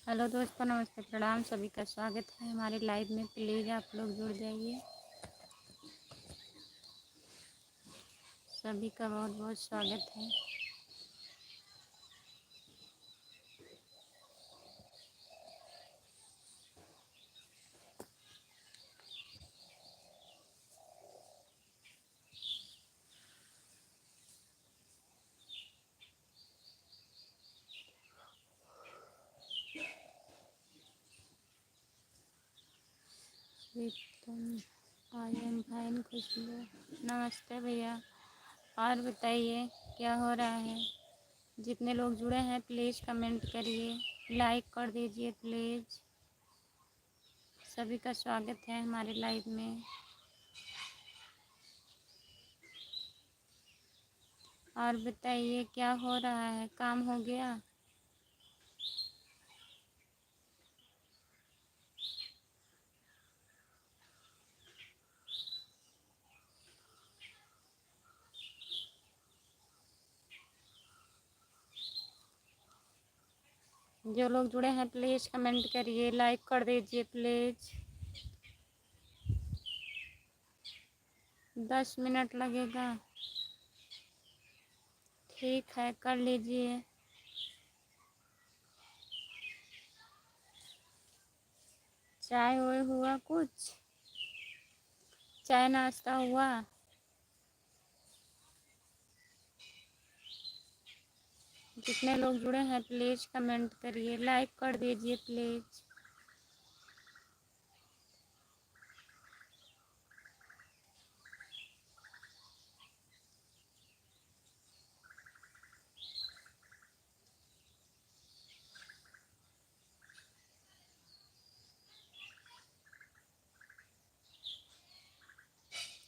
Hello दोस्तों, नमस्ते, प्रणाम। सभी का स्वागत है हमारे लाइव में। प्लीज़ आप लोग जुड़ जाइए। सभी का बहुत बहुत स्वागत है। तुम आई एम फाइन खुशबू। नमस्ते भैया। और बताइए क्या हो रहा है। जितने लोग जुड़े हैं प्लीज़ कमेंट करिए, लाइक कर दीजिए प्लीज़। सभी का स्वागत है हमारे लाइव में। और बताइए क्या हो रहा है, काम हो गया। जो लोग जुड़े हैं प्लीज़ कमेंट करिए, लाइक कर दीजिए प्लीज़। 10 मिनट लगेगा। ठीक है, कर लीजिए। चाय वाय हुआ, कुछ चाय नाश्ता हुआ। जितने लोग जुड़े हैं प्लीज़ कमेंट करिए, लाइक कर दीजिए प्लीज़।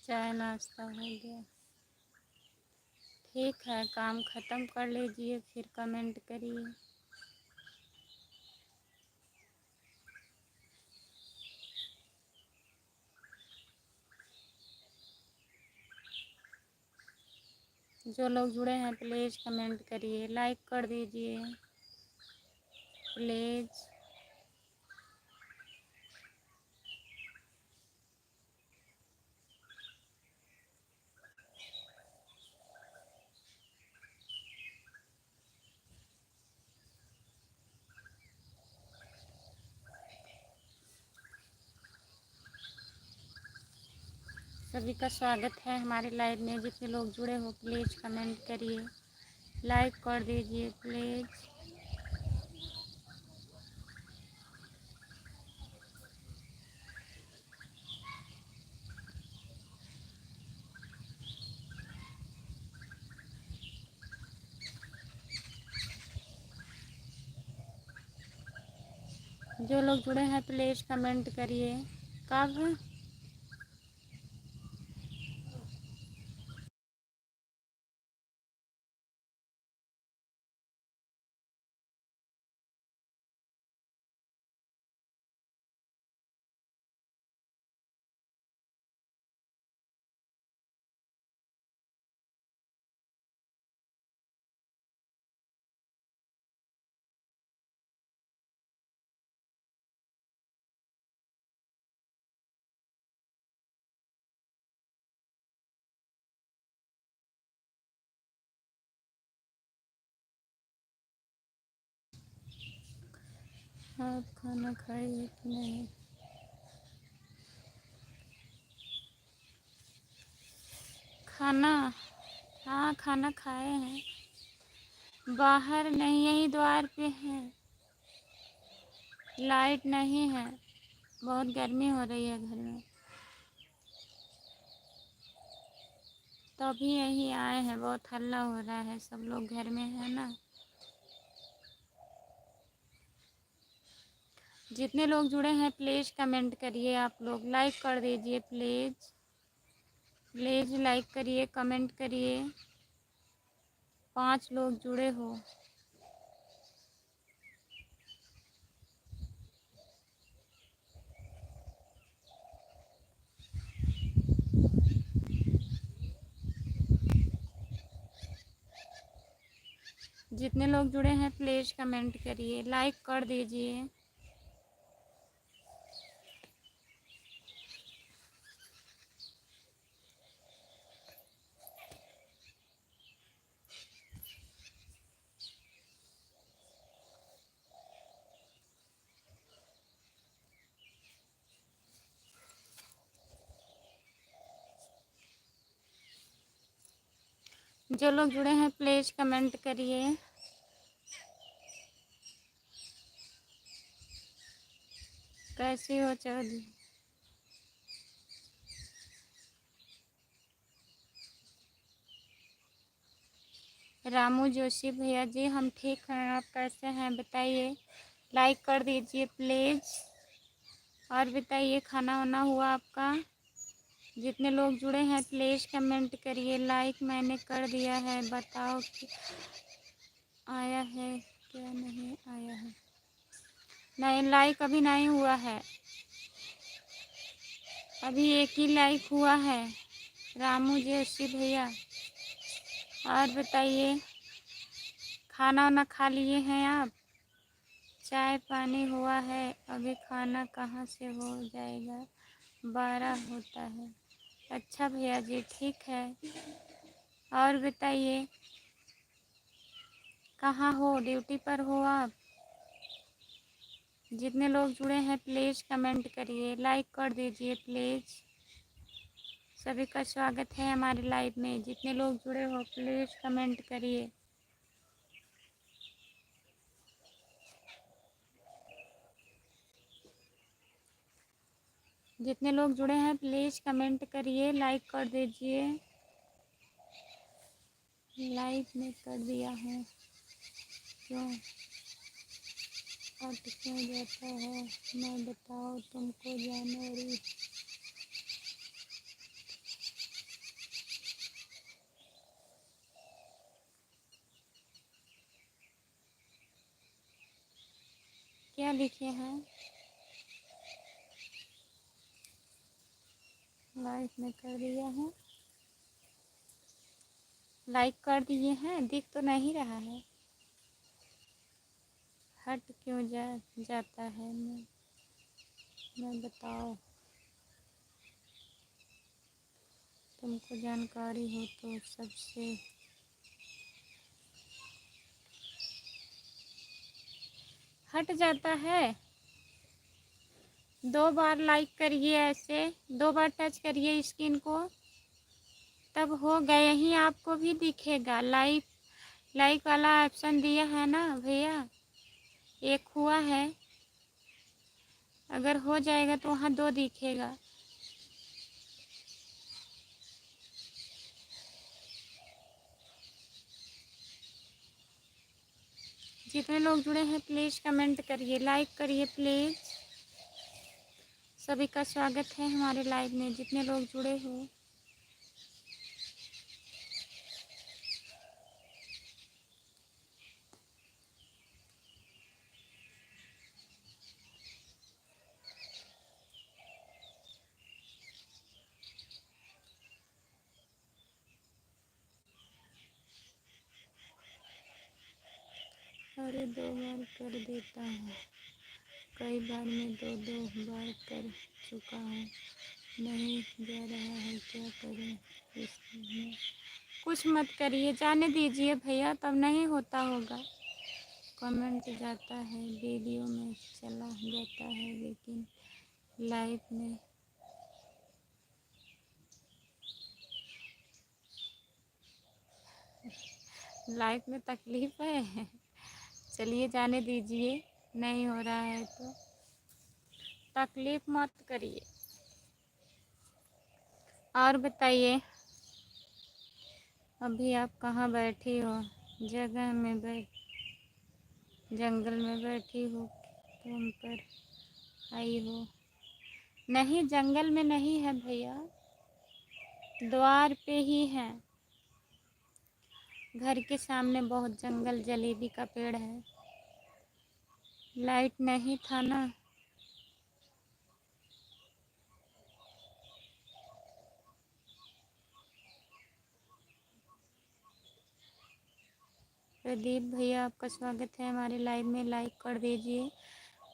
चाय नाश्ता हो गया। ठीक है, काम ख़त्म कर लीजिए फिर कमेंट करिए। जो लोग जुड़े हैं प्लीज़ कमेंट करिए, लाइक कर दीजिए प्लीज़। सभी का स्वागत है हमारे लाइव में। जितने लोग जुड़े हो प्लीज़ कमेंट करिए, लाइक कर दीजिए प्लीज़। जो लोग जुड़े हैं प्लीज़ कमेंट करिए। कब आप खाना खाइए कि नहीं। खाना, हाँ खाना खाए हैं। बाहर नहीं, यही द्वार पे है। लाइट नहीं है, बहुत गर्मी हो रही है घर में, तो अभी यही आए हैं। बहुत हल्ला हो रहा है, सब लोग घर में है ना। जितने लोग जुड़े हैं प्लीज़ कमेंट करिए। आप लोग लाइक कर दीजिए प्लीज़। प्लीज़ लाइक करिए, कमेंट करिए। 5 लोग जुड़े हो। जितने लोग जुड़े हैं प्लीज़ कमेंट करिए, लाइक कर दीजिए। जो लोग जुड़े हैं प्लीज़ कमेंट करिए। कैसी हो चौधरी? रामू जोशी भैया जी, हम ठीक हैं, आप कैसे हैं बताइए। लाइक कर दीजिए प्लीज़। और बताइए खाना वाना हुआ आपका? जितने लोग जुड़े हैं प्लीज़ कमेंट करिए। लाइक मैंने कर दिया है, बताओ कि आया है क्या नहीं आया है। नहीं, लाइक अभी नहीं हुआ है, अभी एक ही लाइक हुआ है। रामू जोशी भैया, और बताइए खाना वाना खा लिए हैं आप? चाय पानी हुआ है? अभी खाना कहाँ से हो जाएगा, 12 होता है। अच्छा भैया जी ठीक है। और बताइए कहाँ हो, ड्यूटी पर हो आप? जितने लोग जुड़े हैं प्लीज़ कमेंट करिए, लाइक कर दीजिए प्लीज़। सभी का स्वागत है हमारे लाइव में। जितने लोग जुड़े हो प्लीज़ कमेंट करिए। जितने लोग जुड़े हैं प्लीज़ कमेंट करिए, लाइक कर दीजिए। लाइक में कर दिया है, क्यों कट क्यों जाता है? मैं बताओ तुमको जानवरी। क्या लिखे हैं? लाइक में कर दिया है, लाइक कर दिए हैं, दिख तो नहीं रहा है। हट क्यों जाता है? मैं बताओ तुमको जानकारी हो तो सबसे। हट जाता है। 2 बार लाइक करिए, ऐसे 2 बार टच करिए स्क्रीन को, तब हो गए ही आपको भी दिखेगा। लाइक लाइक वाला ऑप्शन दिया है ना भैया, एक हुआ है, अगर हो जाएगा तो वहाँ 2 दिखेगा। जितने लोग जुड़े हैं प्लीज़ कमेंट करिए, लाइक करिए प्लीज़। सभी का स्वागत है हमारे लाइव में, जितने लोग जुड़े हो। अरे 2 बार कर देता हूँ, कई बार मैं 2-2 बार कर चुका हूँ, नहीं जा रहा है, क्या करूँ इसमें? कुछ मत करिए, जाने दीजिए भैया, तब नहीं होता होगा। कमेंट जाता है, वीडियो में चला जाता है, लेकिन लाइव में तकलीफ़ है। चलिए जाने दीजिए, नहीं हो रहा है तो तकलीफ़ मत करिए। और बताइए अभी आप कहाँ बैठी हो? जगह में जंगल में बैठी हो, तुम पर आई हो? नहीं, जंगल में नहीं है भैया, द्वार पे ही है। घर के सामने बहुत जंगल, जलेबी का पेड़ है। लाइट नहीं था ना। प्रदीप भैया आपका स्वागत है हमारे लाइव में, लाइक कर दीजिए,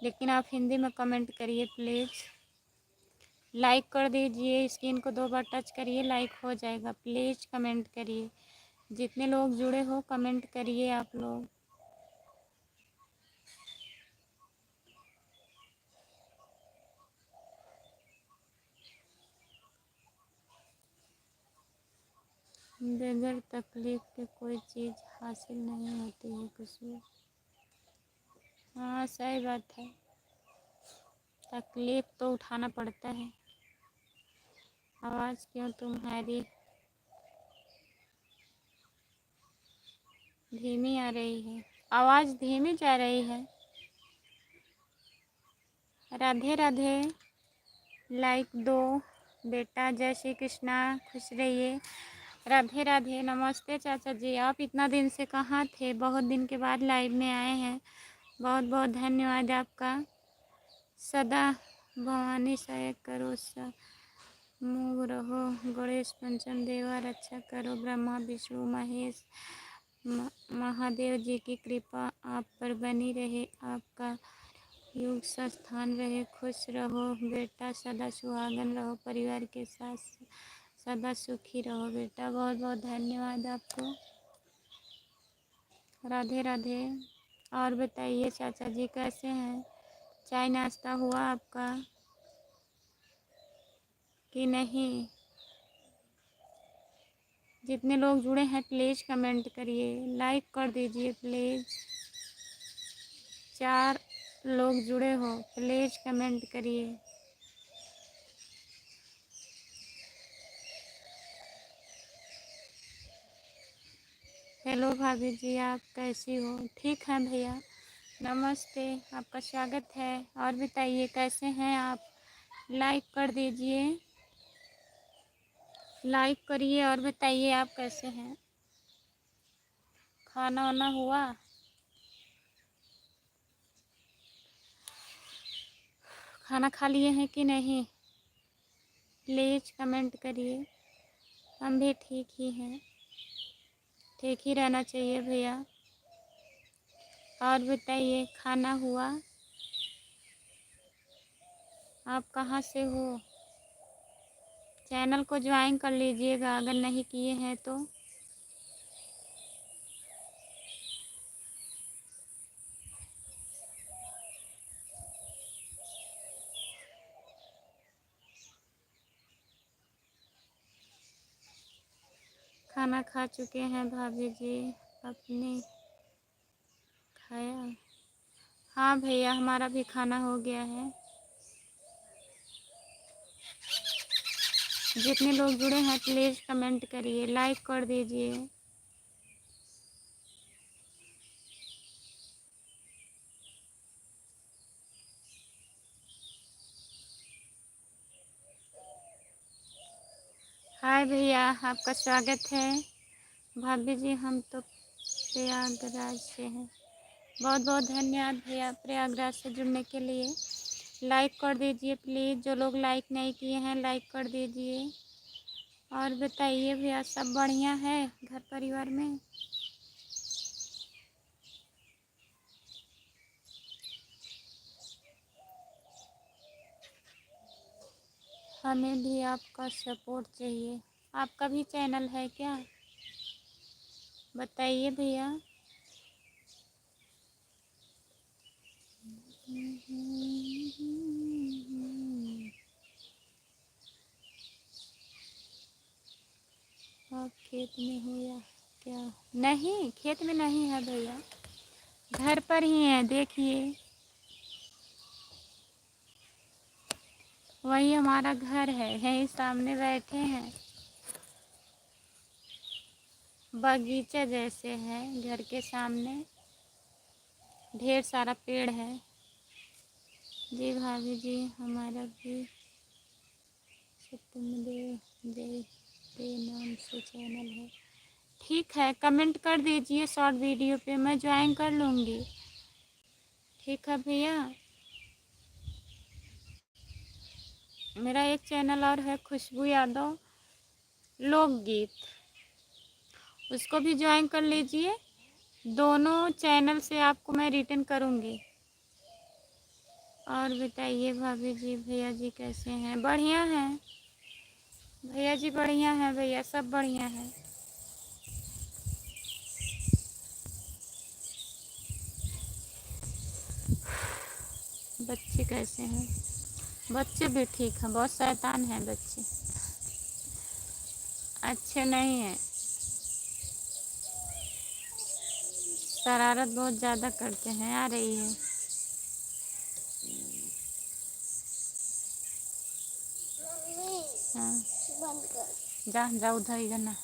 लेकिन आप हिंदी में कमेंट करिए प्लीज़। लाइक कर दीजिए, स्क्रीन को 2 बार टच करिए, लाइक हो जाएगा। प्लीज़ कमेंट करिए, जितने लोग जुड़े हो कमेंट करिए आप लोग। बगैर तकलीफ के कोई चीज़ हासिल नहीं होती है खुशबू। हाँ सही बात है, तकलीफ तो उठाना पड़ता है। आवाज़ क्यों तुम्हारी धीमी आ रही है? आवाज़ धीमी जा रही है। राधे राधे, लाइक दो बेटा। जय श्री कृष्णा, खुश रहिए। राधे राधे, नमस्ते चाचा जी। आप इतना दिन से कहाँ थे? बहुत दिन के बाद लाइव में आए हैं, बहुत बहुत धन्यवाद आपका। सदा भवानी सहायक करो, मूव रहो, गणेश पंचम देवा रक्षा करो, ब्रह्मा विष्णु महेश महादेव जी की कृपा आप पर बनी रहे, आपका युग स्थान रहे। खुश रहो बेटा, सदा सुहागन रहो, परिवार के साथ सदा सुखी रहो बेटा। बहुत बहुत धन्यवाद आपको। राधे राधे। और बताइए चाचा जी कैसे हैं? चाय नाश्ता हुआ आपका कि नहीं? जितने लोग जुड़े हैं प्लीज़ कमेंट करिए, लाइक कर दीजिए प्लीज़। 4 लोग जुड़े हो प्लीज़ कमेंट करिए। हेलो भाभी जी, आप कैसी हो? ठीक हैं भैया, नमस्ते, आपका स्वागत है। और बताइए कैसे हैं आप? लाइक कर दीजिए, लाइक करिए और बताइए आप कैसे हैं? खाना वाना हुआ? खाना खा लिए हैं कि नहीं? प्लीज़ कमेंट करिए। हम भी ठीक ही हैं, ठीक ही रहना चाहिए भैया। और बताइए खाना हुआ? आप कहाँ से हो? चैनल को ज्वाइन कर लीजिएगा अगर नहीं किए हैं तो। खाना खा चुके हैं भाभी जी, आपने खाया? हाँ भैया, हमारा भी खाना हो गया है। जितने लोग जुड़े हैं प्लीज़ कमेंट करिए, लाइक कर दीजिए। हाय भैया, आपका स्वागत है। भाभी जी हम तो प्रयागराज से हैं। बहुत बहुत धन्यवाद भैया प्रयागराज से जुड़ने के लिए। लाइक कर दीजिए प्लीज़, जो लोग लाइक नहीं किए हैं लाइक कर दीजिए। और बताइए भैया सब बढ़िया है घर परिवार में? हमें भी आपका सपोर्ट चाहिए। आपका भी चैनल है क्या? बताइए भैया। आप खेत में हो या क्या? नहीं, खेत में नहीं है भैया, घर पर ही है। देखिए वही हमारा घर है, यहीं सामने बैठे हैं। बगीचा जैसे है घर के सामने, ढेर सारा पेड़ है। जी भाभी जी, हमारा भी सत्यमदेव जय के नाम से चैनल है। ठीक है, कमेंट कर दीजिए शॉर्ट वीडियो पे, मैं ज्वाइन कर लूँगी। ठीक है भैया। मेरा एक चैनल और है खुशबू यादव लोकगीत, उसको भी ज्वाइन कर लीजिए। दोनों चैनल से आपको मैं रिटर्न करूँगी। और बताइए भाभी जी, भैया जी कैसे हैं? बढ़िया हैं भैया जी, बढ़िया हैं भैया, सब बढ़िया है। बच्चे कैसे हैं? बच्चे भी ठीक हैं, बहुत शैतान हैं बच्चे, अच्छे नहीं हैं, शरारत बहुत ज़्यादा करते हैं। आ रही है हाँ, जा जा उधर, इधर ना।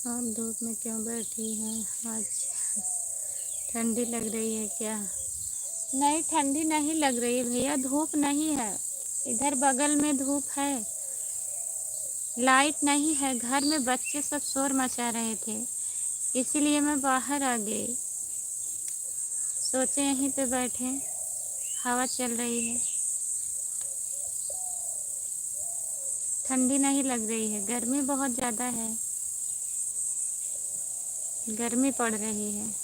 आप धूप में क्यों बैठी हैं? आज ठंडी लग रही है क्या? नहीं, ठंडी नहीं लग रही भैया, धूप नहीं है, इधर बगल में धूप है, लाइट नहीं है। घर में बच्चे सब शोर मचा रहे थे, इसीलिए मैं बाहर आ गई। सोचे यहीं पे बैठे, हवा चल रही है, ठंडी नहीं लग रही है। गर्मी बहुत ज़्यादा है, गर्मी पड़ रही है।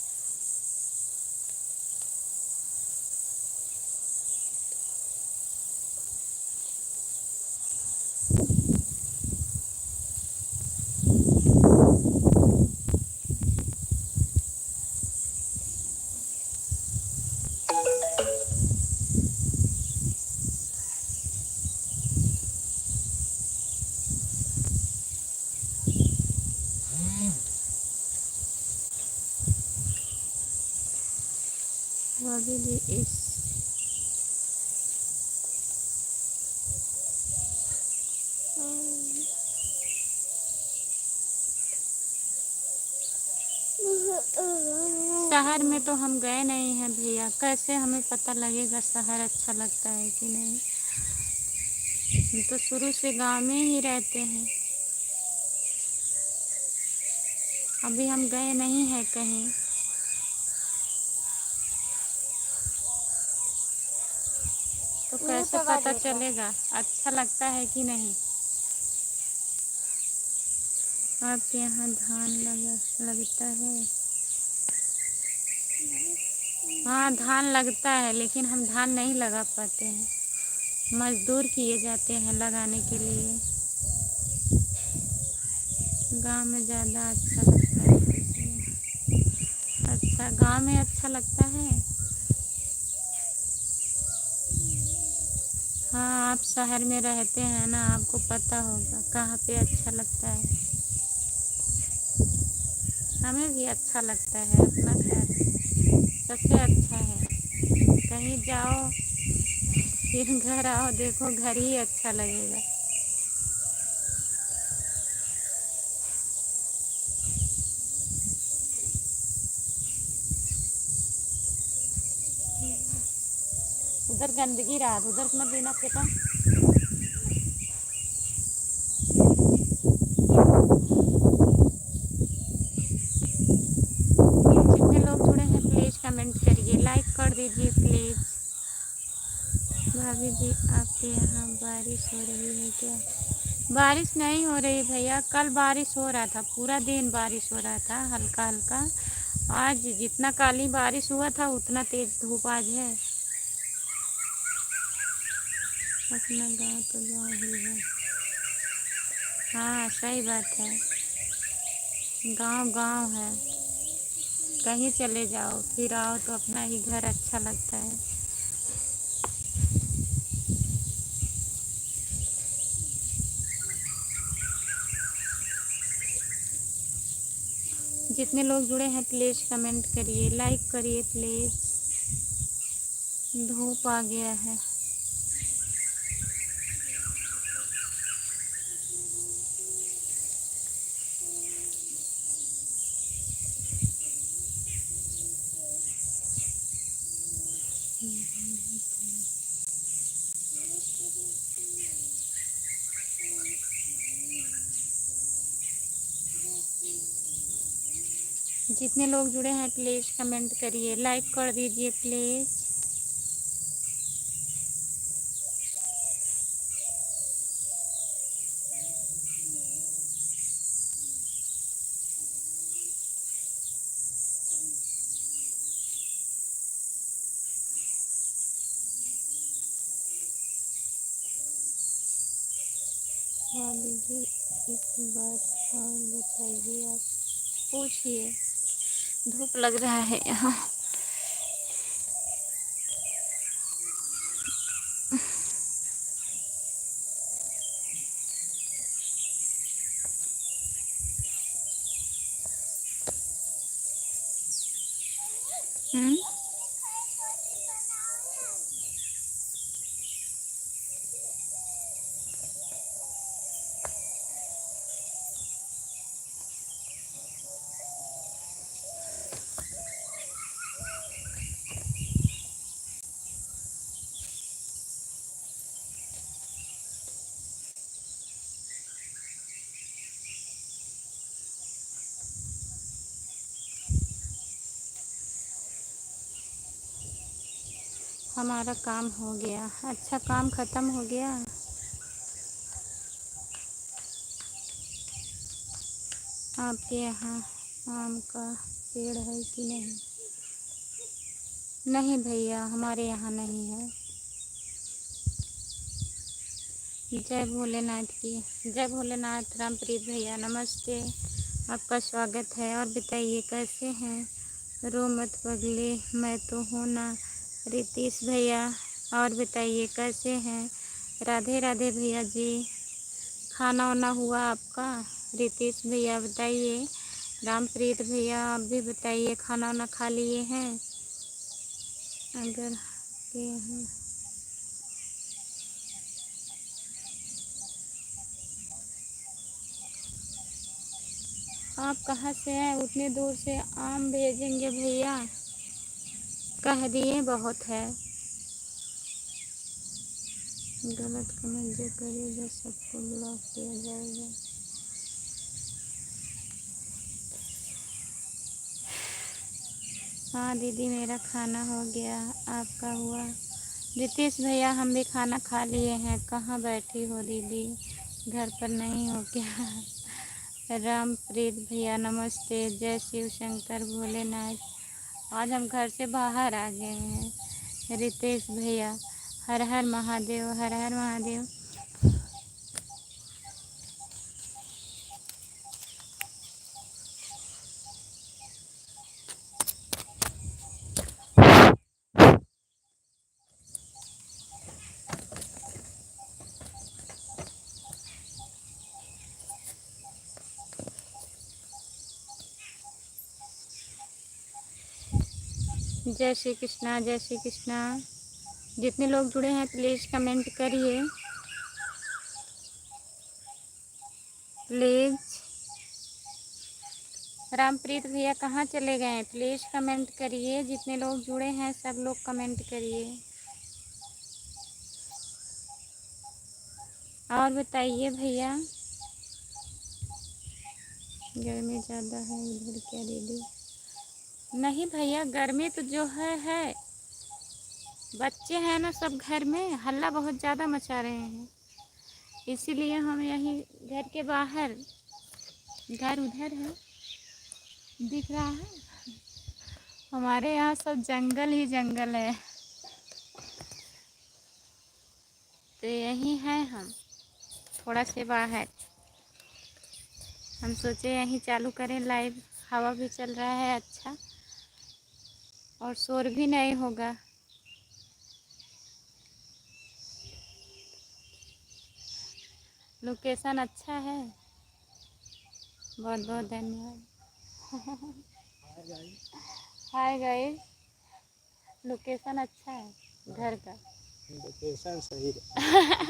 भाभी जी इस शहर में तो हम गए नहीं हैं भैया, कैसे हमें पता लगेगा शहर अच्छा लगता है कि नहीं। हम तो शुरू से गांव में ही रहते हैं, अभी हम गए नहीं हैं कहीं। तो कैसे पता चलेगा अच्छा लगता है कि नहीं। आपके यहाँ धान लगता है? हाँ, धान लगता है, लेकिन हम धान नहीं लगा पाते हैं, मजदूर किए जाते हैं लगाने के लिए। गांव में ज़्यादा अच्छा लगता है इसलिए। अच्छा, गांव में अच्छा लगता है। हाँ, आप शहर में रहते हैं ना, आपको पता होगा कहाँ पे अच्छा लगता है। हमें भी अच्छा लगता है, अपना घर सबसे अच्छा है। कहीं जाओ फिर घर आओ, देखो घर ही अच्छा लगेगा। उधर गंदगी रहा, उधर मत देना फेंका। जितने लोग जुड़े हैं प्लीज़ कमेंट करिए, लाइक कर दीजिए प्लीज़। भाभी जी आपके यहाँ बारिश हो रही है क्या? बारिश नहीं हो रही भैया, कल बारिश हो रहा था, पूरा दिन बारिश हो रहा था हल्का हल्का। आज जितना काली बारिश हुआ था उतना तेज धूप आज है। अपना गांव तो गांव ही है। हाँ सही बात है, गांव गांव है। कहीं चले जाओ फिर आओ तो अपना ही घर अच्छा लगता है। जितने लोग जुड़े हैं प्लीज़ कमेंट करिए, लाइक करिए प्लीज़। धूप आ गया है। जितने लोग जुड़े हैं प्लीज़ कमेंट करिए, लाइक कर दीजिए प्लीज़। भाभी जी एक बात और बताइए, आप पूछिए। धूप लग रहा है यहाँ। हम्म। हमारा काम हो गया। अच्छा, काम ख़त्म हो गया। आपके यहाँ आम का पेड़ है कि नहीं? नहीं भैया, हमारे यहाँ नहीं है। जय भोलेनाथ की जय भोलेनाथ। रामप्रीत भैया नमस्ते, आपका स्वागत है। और बताइए कैसे हैं? रो मत पगले, मैं तो हूँ ना। रितीश भैया और बताइए कैसे हैं? राधे राधे भैया जी। खाना वाना हुआ आपका? रितीश भैया बताइए। रामप्रीत भैया आप भी बताइए, खाना वाना खा लिए हैं? अगर के हैं आप कहाँ से हैं? उतने दूर से आम भेजेंगे भैया? कह दिए बहुत है। गलत कमेंट जो करेगा सबको ब्लॉक किया जाएगा। हाँ दीदी, मेरा खाना हो गया, आपका हुआ? रितेश भैया हम भी खाना खा लिए हैं। कहाँ बैठी हो दीदी, घर पर नहीं हो क्या? रामप्रीत भैया नमस्ते। जय शिव शंकर भोलेनाथ। आज हम घर से बाहर आ गए हैं। रितेश भैया हर हर महादेव, हर हर महादेव। जय श्री कृष्णा, जय श्री कृष्णा। जितने लोग जुड़े हैं प्लीज़ कमेंट करिए प्लीज़। रामप्रीत भैया कहाँ चले गए? प्लीज़ कमेंट करिए। जितने लोग जुड़े हैं सब लोग कमेंट करिए। और बताइए भैया। गर्मी ज़्यादा है इधर क्या दीदी? नहीं भैया, गर्मी तो जो है। बच्चे हैं ना सब घर में, हल्ला बहुत ज़्यादा मचा रहे हैं, इसीलिए हम यहीं घर के बाहर। घर उधर है, दिख रहा है। हमारे यहाँ सब जंगल ही जंगल है, तो यहीं हैं हम, थोड़ा से बाहर। हम सोचे यहीं चालू करें लाइव, हवा भी चल रहा है अच्छा, और शोर भी नहीं होगा। लोकेशन अच्छा है, बहुत बहुत धन्यवाद। हाय गाइस, लोकेशन अच्छा है घर का। लोकेशन सही है।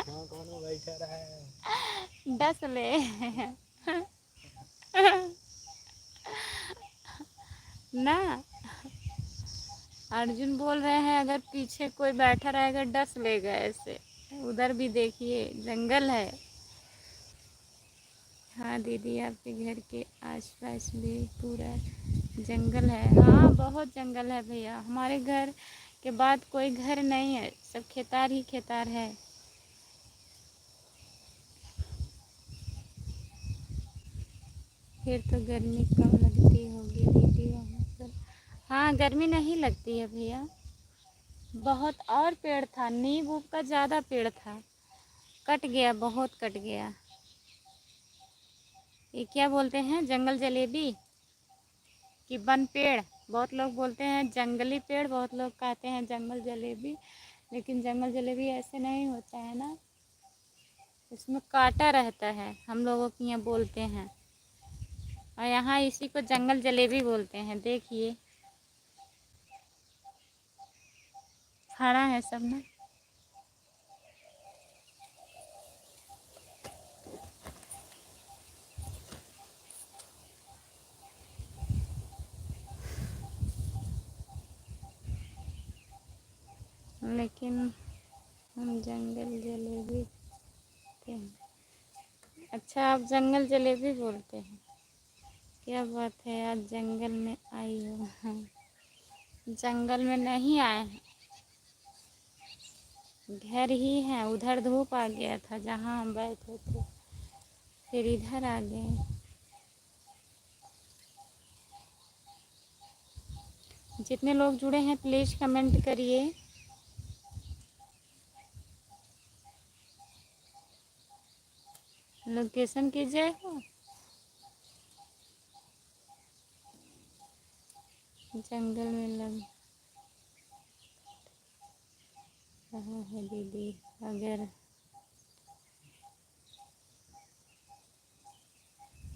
कौन बैठा रहा है? डस ले। ना, अर्जुन बोल रहे हैं अगर पीछे कोई बैठा रहेगा डस लेगा ऐसे। उधर भी देखिए जंगल है। हाँ दीदी, आपके घर के आसपास भी पूरा जंगल है, हाँ बहुत जंगल है भैया। हमारे घर के बाद कोई घर नहीं है, सब खेतार ही खेतार है। फिर तो गर्मी कम लगती होगी दीदी वहाँ पर। हाँ गर्मी नहीं लगती है भैया। बहुत और पेड़ था, नीम का ज़्यादा पेड़ था, कट गया, बहुत कट गया। ये क्या बोलते हैं, जंगल जलेबी कि वन पेड़? बहुत लोग बोलते हैं जंगली पेड़, बहुत लोग कहते हैं जंगल जलेबी, लेकिन जंगल जलेबी ऐसे नहीं होता है ना, इसमें कांटा रहता है, हम लोगों के यहाँ बोलते हैं। और यहाँ इसी को जंगल जलेबी बोलते हैं। देखिए खड़ा है सब ना। लेकिन हम जंगल जलेबी कहते हैं। अच्छा आप जंगल जलेबी बोलते हैं, क्या बात है, आज जंगल में आई हो। जंगल में नहीं आए हैं, घर ही है। उधर धूप आ गया था जहाँ हम बैठे थे, फिर इधर आ गए। जितने लोग जुड़े हैं प्लीज़ कमेंट करिए। लोकेशन कीजिए हो, जंगल में लग रहा है दीदी। अगर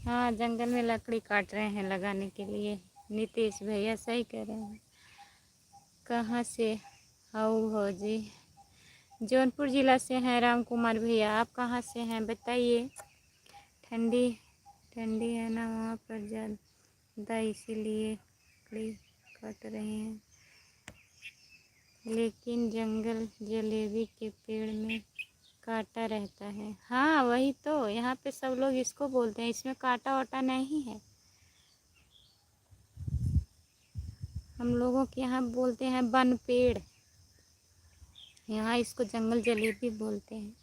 हाँ जंगल में लकड़ी काट रहे हैं लगाने के लिए। नीतीश भैया सही कह रहे हैं। कहाँ से आओ हो जी? जौनपुर ज़िला से हैं राम कुमार भैया। आप कहाँ से हैं बताइए? ठंडी ठंडी है ना वहाँ पर ज़्यादा, इसीलिए लकड़ी काट रहे हैं। लेकिन जंगल जलेबी के पेड़ में कांटा रहता है। हाँ वही तो, यहाँ पे सब लोग इसको बोलते हैं, इसमें कांटा वाटा नहीं है। हम लोगों के यहाँ बोलते हैं वन पेड़, यहाँ इसको जंगल जलेबी बोलते हैं।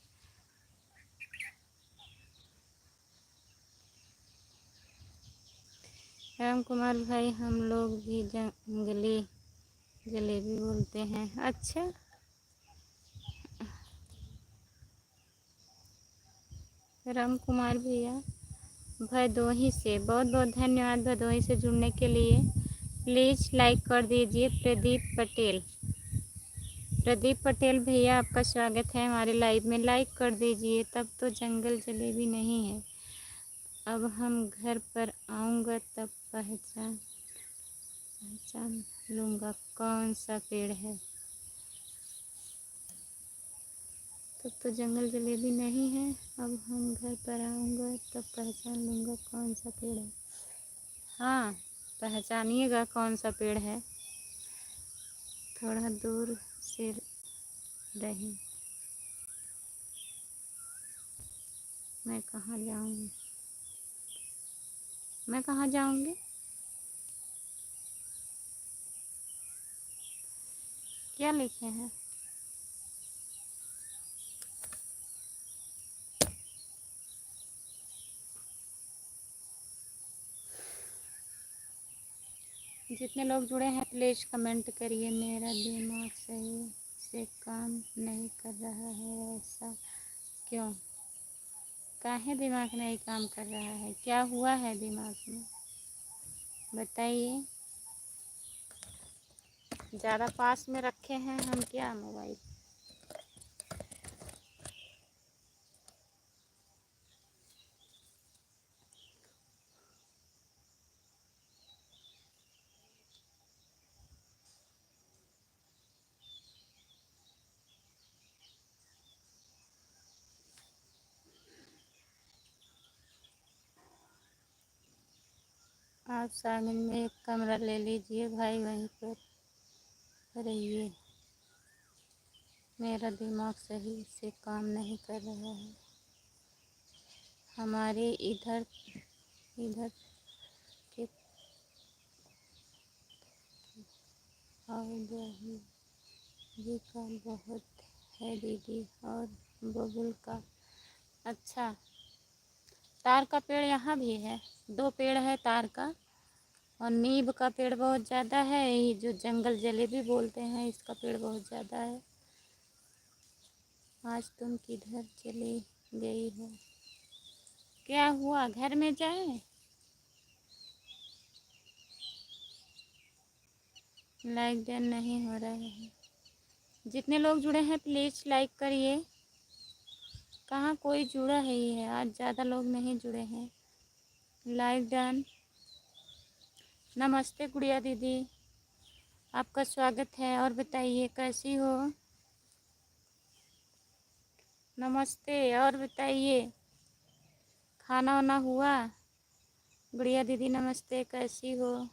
राम कुमार भाई हम लोग भी जंगली जलेबी बोलते हैं। अच्छा राम कुमार भैया भदोही से बहुत बहुत धन्यवाद भदोही से जुड़ने के लिए। प्लीज़ लाइक कर दीजिए। प्रदीप पटेल भैया आपका स्वागत है हमारे लाइव में। लाइक कर दीजिए, तब तो जंगल जलेबी नहीं है। अब हम घर पर आऊँगा तब पहचान लूँगा कौन सा पेड़ है। तब तो जंगल जलेबी नहीं है। अब हम घर पर आऊँगा तब पहचान लूँगा कौन सा पेड़ है। हाँ पहचानिएगा कौन सा पेड़ है। थोड़ा दूर से रही, मैं कहाँ जाऊँगी, मैं कहाँ जाऊँगी? क्या लिखे हैं? जितने लोग जुड़े हैं प्लीज़ कमेंट करिए। मेरा दिमाग सही से काम नहीं कर रहा है, ऐसा क्यों? काहे दिमाग नहीं काम कर रहा है? क्या हुआ है दिमाग में बताइए। ज़्यादा पास में रखे हैं हम क्या मोबाइल? आप सामने में एक कमरा ले लीजिए भाई, वहीं पर रहिए। मेरा दिमाग सही से काम नहीं कर रहा है। हमारे इधर इधर के और दही भी का बहुत है दीदी, और बबुल का। अच्छा, तार का पेड़ यहाँ भी है, 2 पेड़ है तार का, और नीम का पेड़ बहुत ज़्यादा है। ये जो जंगल जलेबी बोलते हैं, इसका पेड़ बहुत ज़्यादा है। आज तुम किधर चली गई हो? क्या हुआ, घर में जाए? लाइक डन नहीं हो रहा है। जितने लोग जुड़े हैं प्लीज़ लाइक करिए। कहाँ कोई जुड़ा ही है, आज ज़्यादा लोग नहीं जुड़े हैं। Like done. नमस्ते गुड़िया दीदी, आपका स्वागत है। और बताइए कैसी हो? नमस्ते, और बताइए खाना वाना हुआ? गुड़िया दीदी नमस्ते, कैसी हो?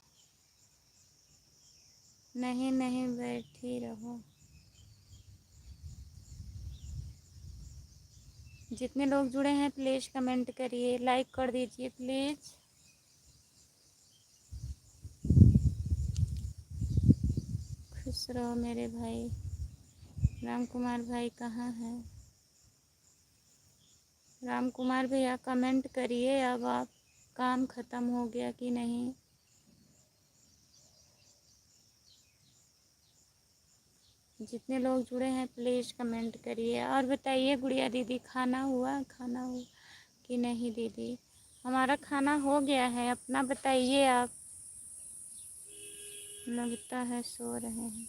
नहीं नहीं, बैठी रहो। जितने लोग जुड़े हैं प्लीज़ कमेंट करिए, लाइक कर दीजिए प्लीज़। खुश रहो मेरे भाई। राम कुमार भाई कहाँ हैं? राम कुमार भैया कमेंट करिए, अब आप काम ख़त्म हो गया कि नहीं? जितने लोग जुड़े हैं प्लीज़ कमेंट करिए। और बताइए गुड़िया दीदी खाना हुआ कि नहीं? दीदी हमारा खाना हो गया है, अपना बताइए आप। लगता है सो रहे हैं।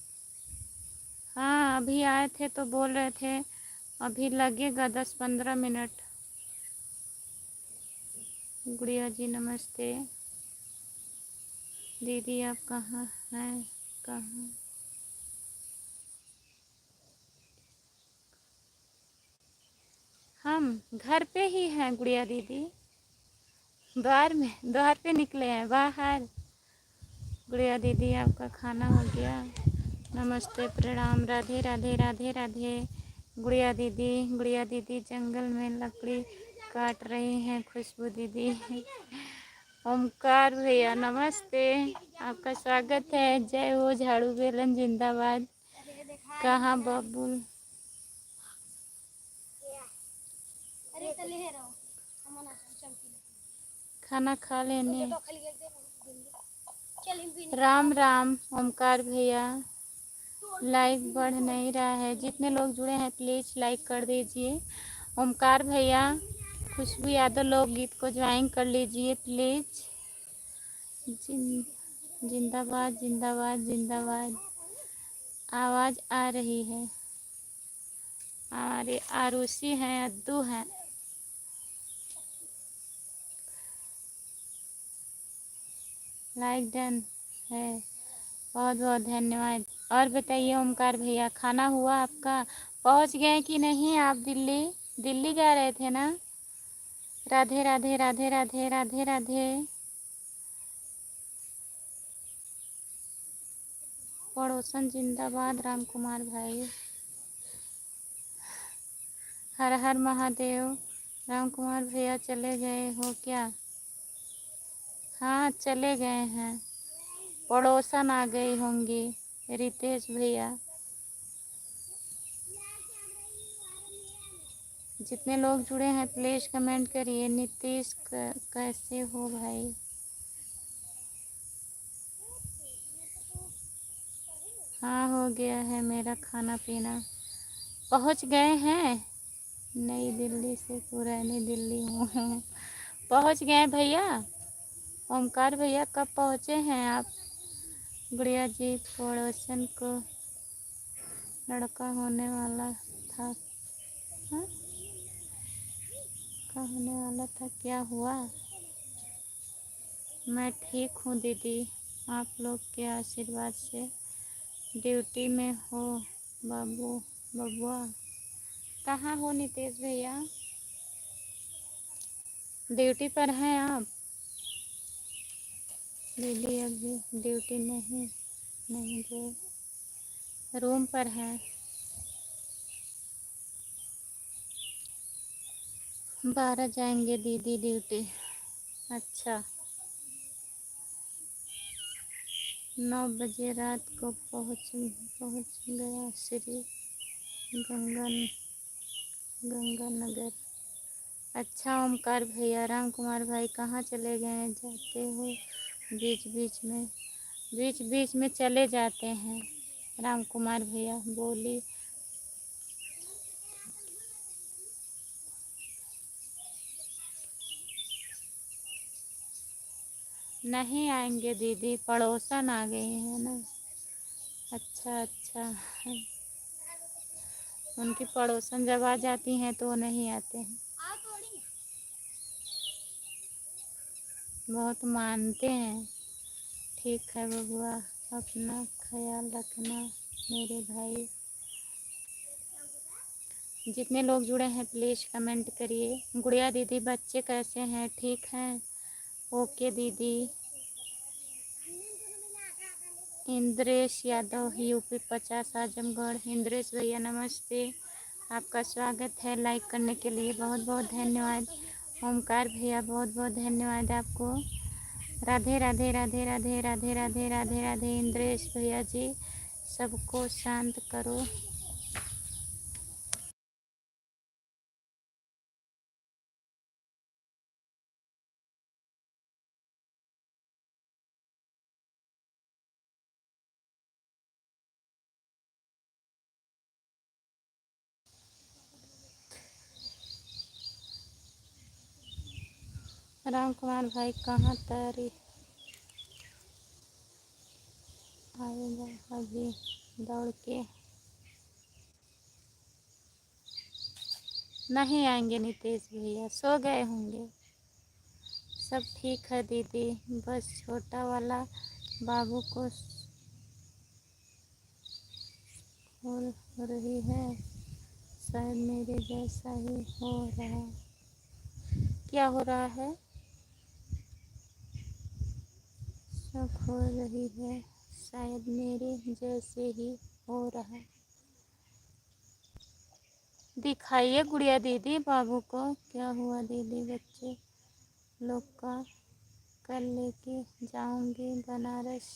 हाँ, अभी आए थे तो बोल रहे थे अभी लगेगा 10-15 मिनट। गुड़िया जी नमस्ते। दीदी आप कहाँ हैं? कहाँ? हम घर पे ही हैं गुड़िया दीदी, द्वार पे निकले हैं बाहर। गुड़िया दीदी आपका खाना हो गया? नमस्ते, प्रणाम, राधे राधे राधे राधे। गुड़िया दीदी जंगल में लकड़ी काट रही हैं। खुशबू दीदी। ओमकार भैया नमस्ते, आपका स्वागत है। जय हो झाड़ू बेलन जिंदाबाद। कहाँ बबुल? खाना खा लेने। राम राम ओमकार भैया। लाइक बढ़ नहीं रहा है, जितने लोग जुड़े हैं प्लीज़ लाइक कर दीजिए। ओमकार भैया, खुशबू यादव लोकगीत को ज्वाइन कर लीजिए प्लीज़। जिंदाबाद जिंदाबाद जिंदाबाद। आवाज़ आ रही है। हमारे आरुषि हैं, अद्दू हैं। लाइक डन है, बहुत बहुत धन्यवाद। और बताइए ओमकार भैया खाना हुआ आपका? पहुंच गए कि नहीं आप? दिल्ली जा रहे थे ना? राधे राधे राधे राधे राधे राधे। पड़ोसन जिंदाबाद राम कुमार भाई। हर हर महादेव। राम कुमार भैया चले गए हो क्या? हाँ चले गए हैं, पड़ोसन आ गई होंगी। रितेश भैया, जितने लोग जुड़े हैं प्लीज़ कमेंट करिए। नीतीश कैसे हो भाई? हाँ हो गया है मेरा खाना पीना। पहुँच गए हैं? नई दिल्ली से पुरानी दिल्ली हूँ। पहुँच गए भैया। ओमकार भैया कब पहुँचे हैं आप? गुड़िया जी पड़ोसन को लड़का होने वाला था। हाँ? का होने वाला था, क्या हुआ? मैं ठीक हूँ दीदी, आप लोग के आशीर्वाद से। ड्यूटी में हो बबुआ? कहाँ हो नितेश भैया? ड्यूटी पर हैं आप? दीदी अभी ड्यूटी नहीं गए, रूम पर हैं। 12 जाएंगे दीदी ड्यूटी। अच्छा, 9 बजे रात को पहुँच गया श्री गंगानगर। अच्छा ओमकार भैया, राम कुमार भाई कहाँ चले गए? जाते हो बीच बीच में चले जाते हैं। राम कुमार भैया बोली नहीं आएंगे दीदी, पड़ोसन आ गए हैं ना। अच्छा अच्छा, उनकी पड़ोसन जब आ जाती हैं तो वो नहीं आते हैं। बहुत मानते हैं। ठीक है बबुआ, अपना ख्याल रखना मेरे भाई। जितने लोग जुड़े हैं प्लीज़ कमेंट करिए। गुड़िया दीदी बच्चे कैसे हैं? ठीक हैं? ओके दीदी। इंद्रेश यादव यूपी 50 आजमगढ़। इंद्रेश भैया नमस्ते, आपका स्वागत है। लाइक करने के लिए बहुत बहुत धन्यवाद। ओमकार भैया बहुत बहुत धन्यवाद आपको। राधे राधे राधे राधे राधे राधे राधे राधे। इंद्रेश भैया जी सबको शांत करो। राम कुमार भाई कहाँ तैयारी आएगा अभी दौड़ के? नहीं आएंगे नितेश भैया, सो गए होंगे। सब ठीक है दीदी, बस छोटा वाला बाबू को हो रही है। शायद मेरे जैसा ही हो रहा। क्या हो रहा है? सब हो रही है, शायद मेरे जैसे ही हो रहा। दिखाइए गुड़िया दीदी बाबू को। क्या हुआ दीदी? बच्चे लोग का कल लेके जाऊंगी बनारस।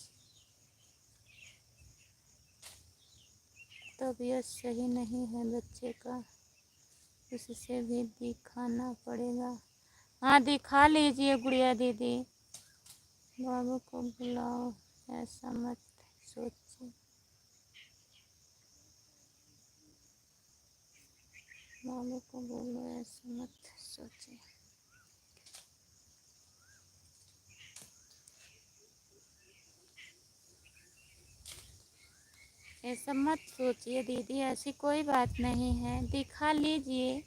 तबीयत सही नहीं है बच्चे का, उससे भी दिखाना पड़ेगा। हाँ दिखा लीजिए गुड़िया दीदी। बाबू को बुलाओ, ऐसा मत सोचिए। बाबू को बोलो ऐसा मत सोचिए। ऐसा मत सोचिए दीदी, ऐसी कोई बात नहीं है, दिखा लीजिए।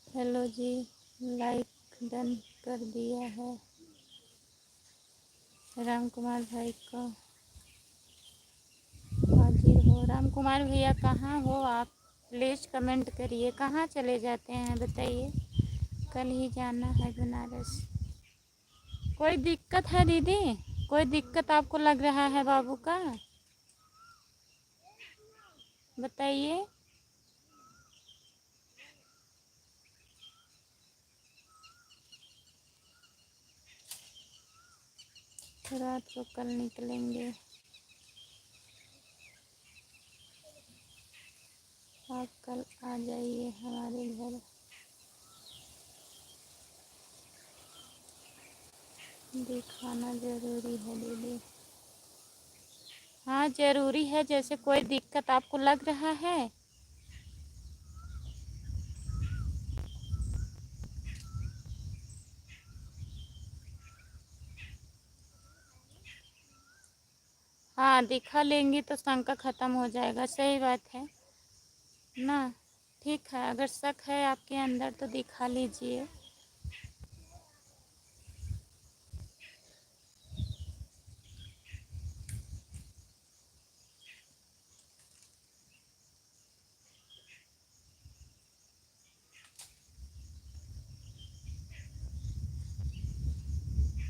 हेलो जी, लाइक डन कर दिया है। राम कुमार भाई को हाजिर हो। राम कुमार भैया कहाँ हो आप? प्लीज़ कमेंट करिए। कहाँ चले जाते हैं बताइए? कल ही जाना है बनारस। कोई दिक्कत है दीदी? कोई दिक्कत आपको लग रहा है बाबू का? बताइए। रात को कल निकलेंगे। आप कल आ जाइए हमारे घर। दिखाना ज़रूरी है दीदी। हाँ ज़रूरी है, जैसे कोई दिक्कत आपको लग रहा है? हाँ दिखा लेंगी तो शंका ख़त्म हो जाएगा। सही बात है ना। ठीक है, अगर शक है आपके अंदर तो दिखा लीजिए।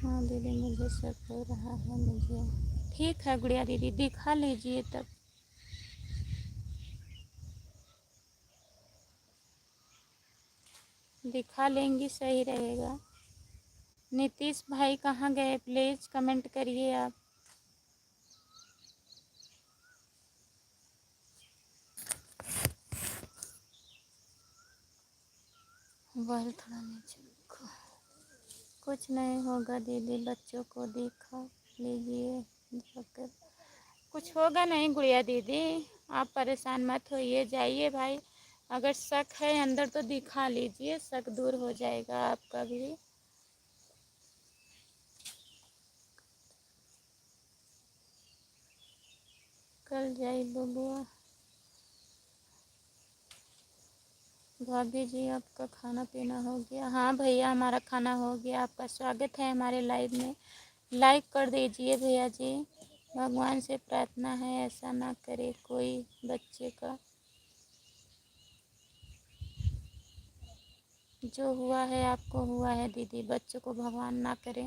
हाँ दीदी, मुझे शक हो रहा है मुझे। ठीक है गुड़िया दीदी, दिखा लीजिए तब। दिखा लेंगी, सही रहेगा। नीतीश भाई कहाँ गए, प्लीज़ कमेंट करिए आप। मोबाइल थोड़ा नीचे रखो। कुछ नहीं होगा दीदी, बच्चों को दिखा लीजिए जाकर। कुछ होगा नहीं गुड़िया दीदी, आप परेशान मत होइए, जाइए भाई। अगर शक है अंदर तो दिखा लीजिए, शक दूर हो जाएगा आपका भी। कल जाइए बबुआ। भाभी जी, आपका खाना पीना हो गया? हाँ भैया, हमारा खाना हो गया। आपका स्वागत है हमारे लाइव में। लाइक कर दीजिए भैया जी। भगवान से प्रार्थना है ऐसा ना करे कोई बच्चे का। जो हुआ है आपको हुआ है दीदी, बच्चों को भगवान ना करे।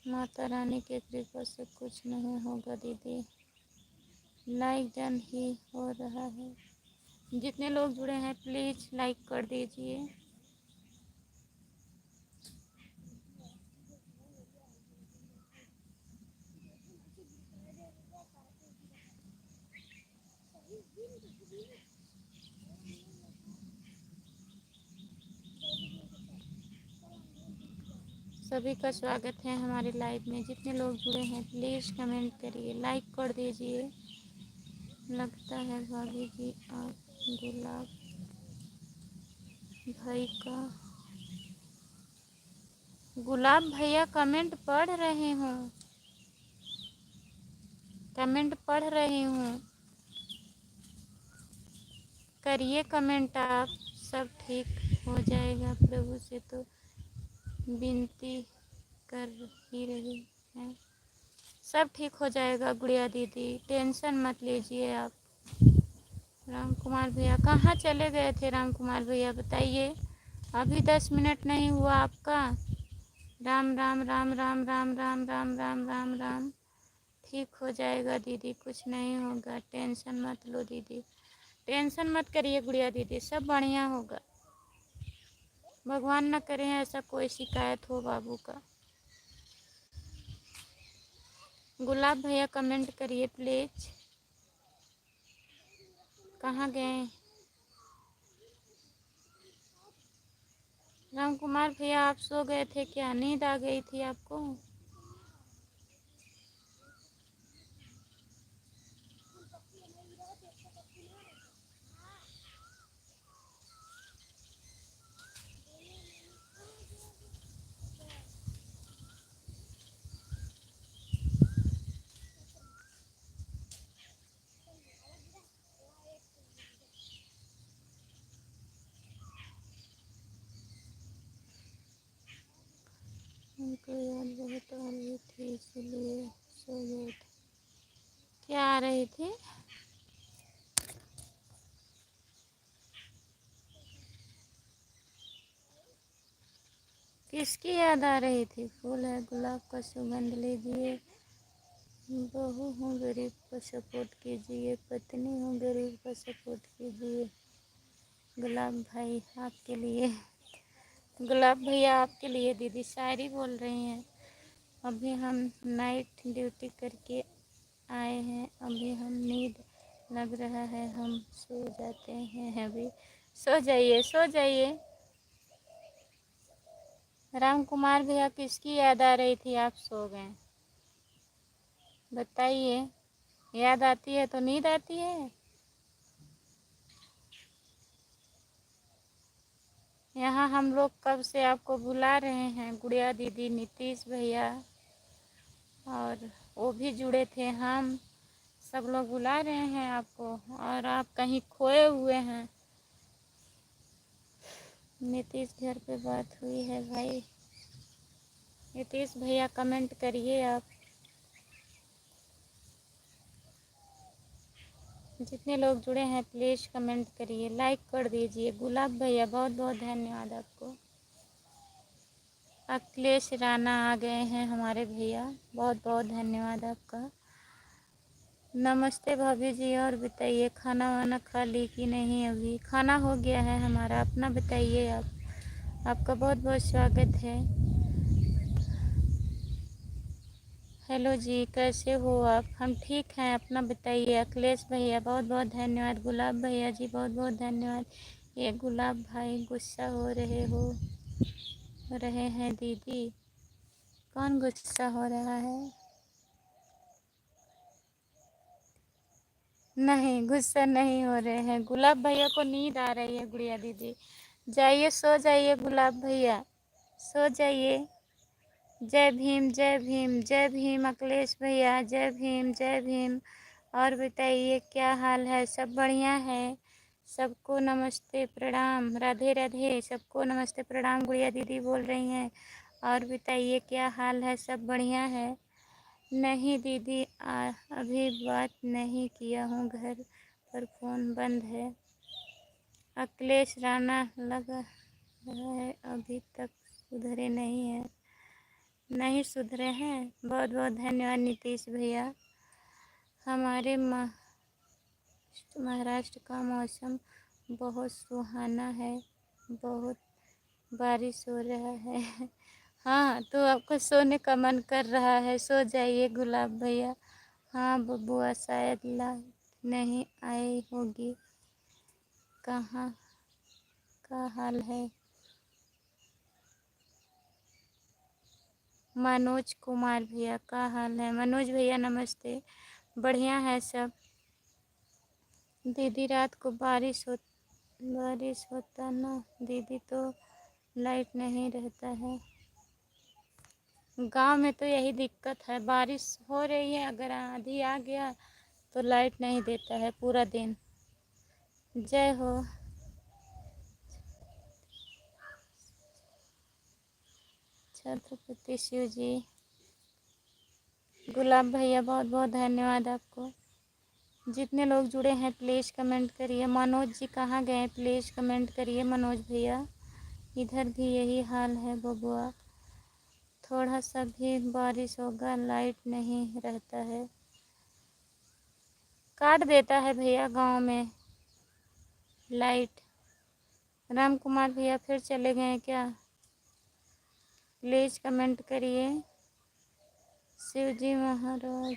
माता रानी के कृपा से कुछ नहीं होगा दीदी। लाइक डन ही हो रहा है। जितने लोग जुड़े हैं प्लीज़ लाइक कर दीजिए। सभी का स्वागत है हमारे लाइव में। जितने लोग जुड़े हैं प्लीज़ कमेंट करिए, लाइक कर दीजिए। लगता है भाभी जी आप गुलाब भाई का। गुलाब भैया कमेंट पढ़ रहे हूँ, कमेंट पढ़ रही हूँ, करिए कमेंट आप। सब ठीक हो जाएगा, प्रभु से तो विनती कर ही रही है। सब ठीक हो जाएगा गुड़िया दीदी, टेंशन मत लीजिए आप। राम कुमार भैया कहाँ चले गए थे? राम कुमार भैया बताइए, अभी 10 मिनट नहीं हुआ आपका। राम राम राम राम राम राम राम राम राम राम। ठीक हो जाएगा दीदी, कुछ नहीं होगा, टेंशन मत लो दीदी, टेंशन मत करिए गुड़िया दीदी, सब बढ़िया होगा। भगवान न करे ऐसा कोई शिकायत हो बाबू का। गुलाब भैया कमेंट करिए प्लीज़। कहाँ गए? राम कुमार भैया आप सो गए थे क्या? नींद आ गई थी आपको? उनको याद बहुत आ रही थी इसलिए सो गए थे। क्या आ रही थी? किसकी याद आ रही थी? फूल है गुलाब का सुगंध लीजिए। बहू हूँ गरीब को सपोर्ट कीजिए, पत्नी हूँ गरीब का सपोर्ट कीजिए। गुलाब भाई आपके लिए, गुलाब भैया आपके लिए दीदी शायरी बोल रही हैं। अभी हम नाइट ड्यूटी करके आए हैं, अभी हम नींद लग रहा है, हम सो जाते हैं अभी। सो जाइए सो जाइए। राम कुमार भैया किसकी याद आ रही थी आप सो गए? बताइए, याद आती है तो नींद आती है? यहाँ हम लोग कब से आपको बुला रहे हैं, गुड़िया दीदी, नीतीश भैया, और वो भी जुड़े थे हम सब लोग बुला रहे हैं आपको और आप कहीं खोए हुए हैं। नीतीश घर पे बात हुई है भाई। नीतीश भैया कमेंट करिए आप। जितने लोग जुड़े हैं प्लीज़ कमेंट करिए, लाइक कर दीजिए। गुलाब भैया बहुत बहुत धन्यवाद आपको। अखिलेश राणा आ गए हैं हमारे भैया, बहुत बहुत धन्यवाद आपका। नमस्ते भाभी जी, और बताइए खाना वाना खा ली कि नहीं? अभी खाना हो गया है हमारा, अपना बताइए आप। आपका बहुत बहुत स्वागत है। हेलो जी, कैसे हो आप? हम ठीक हैं, अपना बताइए। अखिलेश भैया बहुत बहुत धन्यवाद। गुलाब भैया जी बहुत बहुत धन्यवाद। ये गुलाब भाई गुस्सा हो रहे हैं दीदी। कौन गुस्सा हो रहा है? नहीं, गुस्सा नहीं हो रहे हैं। गुलाब भैया को नींद आ रही है गुड़िया दीदी। जाइए सो जाइए गुलाब भैया, सो जाइए। जय भीम जय भीम जय भीम अखिलेश भैया, जय भीम जय भीम। और बताइए क्या हाल है? सब बढ़िया है? सबको नमस्ते प्रणाम, राधे राधे। सबको नमस्ते प्रणाम, गुड़िया दीदी बोल रही हैं। और बताइए क्या हाल है? सब बढ़िया है? नहीं दीदी, अभी बात नहीं किया हूँ, घर पर फ़ोन बंद है। अखिलेश राणा लग रहा है अभी तक सुधरे नहीं है। नहीं सुधरे हैं? बहुत बहुत धन्यवाद नीतीश भैया। हमारे महाराष्ट्र का मौसम बहुत सुहाना है, बहुत बारिश हो रहा है। हाँ, तो आपको सोने का मन कर रहा है, सो जाइए गुलाब भैया। हाँ बबुआ, शायद लाइट नहीं आई होगी। कहाँ का हाल है? मनोज कुमार भैया का हाल है? मनोज भैया नमस्ते, बढ़िया है सब। दीदी रात को बारिश होता ना दीदी तो लाइट नहीं रहता है। गांव में तो यही दिक्कत है, बारिश हो रही है, अगर आंधी आ गया तो लाइट नहीं देता है पूरा दिन। जय हो। छत्रपति शिव जी। गुलाब भैया बहुत बहुत धन्यवाद आपको। जितने लोग जुड़े हैं प्लीज़ कमेंट करिए। मनोज जी कहाँ गए? प्लीज़ कमेंट करिए मनोज भैया। इधर भी यही हाल है बबुआ, थोड़ा सा भी बारिश होगा लाइट नहीं रहता है, काट देता है भैया गांव में लाइट। राम कुमार भैया फिर चले गए क्या? प्लीज़ कमेंट करिए। शिवजी महाराज,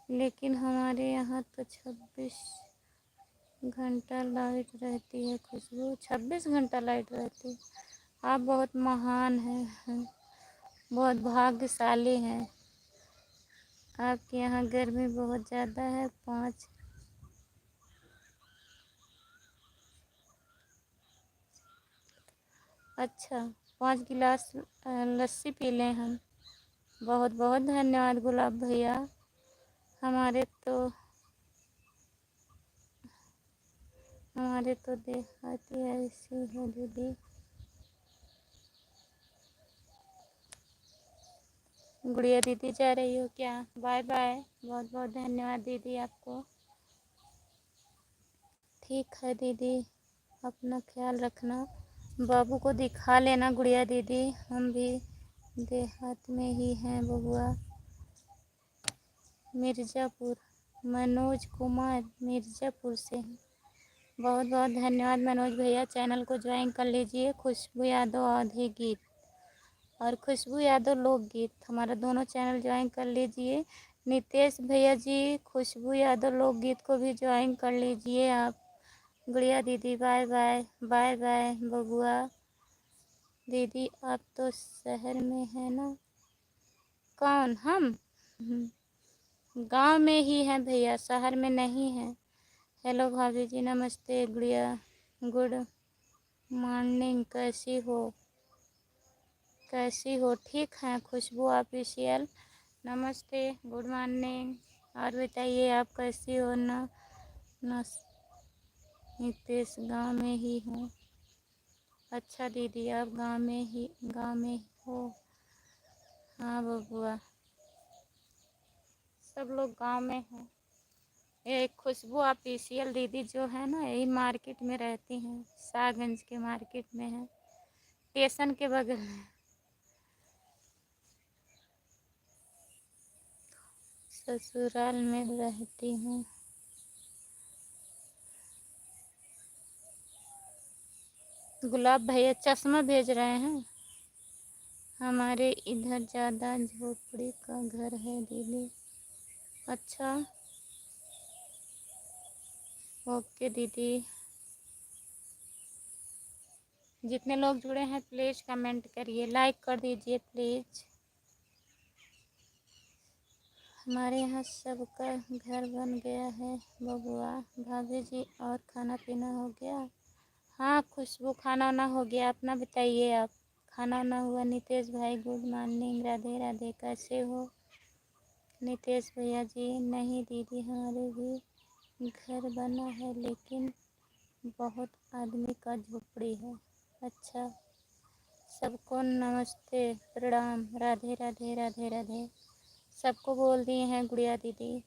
लेकिन हमारे यहाँ तो 26 घंटा लाइट रहती है। खुशबू, 26 घंटा लाइट रहती है? आप बहुत महान हैं, बहुत भाग्यशाली हैं। आपके यहाँ गर्मी बहुत ज़्यादा है। अच्छा, 5 गिलास लस्सी पी लें हम। बहुत बहुत धन्यवाद गुलाब भैया। हमारे तो देहाती ऐसी है दीदी। गुड़िया दीदी जा रही हो क्या? Bye bye. बहुत बहुत धन्यवाद दीदी आपको। ठीक है दीदी, अपना ख्याल रखना। बाबू को दिखा लेना गुड़िया दीदी, हम भी देहात में ही हैं बबुआ। मिर्ज़ापुर, मनोज कुमार मिर्ज़ापुर से हैं। बहुत बहुत धन्यवाद मनोज भैया। चैनल को ज्वाइन कर लीजिए। खुशबू यादव आधे गीत और खुशबू यादव लोकगीत, हमारा दोनों चैनल ज्वाइन कर लीजिए। नितेश भैया जी, खुशबू यादव लोकगीत को भी ज्वाइन कर लीजिए आप। गुड़िया दीदी बाय बाय, बाय बाय बबुआ। दीदी आप तो शहर में है ना? कौन? हम गांव में ही हैं भैया, शहर में नहीं हैं। हेलो भाभी जी नमस्ते। गुड़िया गुड मॉर्निंग, कैसी हो? कैसी हो? ठीक हैं खुशबू ऑफिशियल, नमस्ते, गुड मॉर्निंग। और बताइए आप कैसी हो? नितेश गाँव में ही हूँ। अच्छा दीदी, आप गाँव में हो? हाँ बबुआ, सब लोग गांव में हैं। ये खुशबू ऑफिशियल दीदी जो है ना, यही मार्केट में रहती हैं, शाहगंज के मार्केट में है, स्टेशन के बगल में। ससुराल में रहती हूँ। गुलाब भैया चश्मा भेज रहे हैं। हमारे इधर ज़्यादा झोपड़ी का घर है दीदी। अच्छा, ओके दीदी। जितने लोग जुड़े हैं प्लीज़ कमेंट करिए, लाइक कर दीजिए प्लीज़। हमारे यहाँ सबका घर बन गया है बबुआ। भाभी जी, और खाना पीना हो गया? हाँ खुशबू, खाना वाना हो गया। अपना बताइए, आप खाना वाना हुआ? नितेश भाई गुड मॉर्निंग, राधे राधे, कैसे हो? नितेश भैया जी, नहीं दीदी, हमारे भी घर बना है लेकिन बहुत आदमी का झोपड़ी है। अच्छा, सबको नमस्ते, प्रणाम, राधे राधे, राधे राधे। सबको बोल दिए हैं गुड़िया दीदी।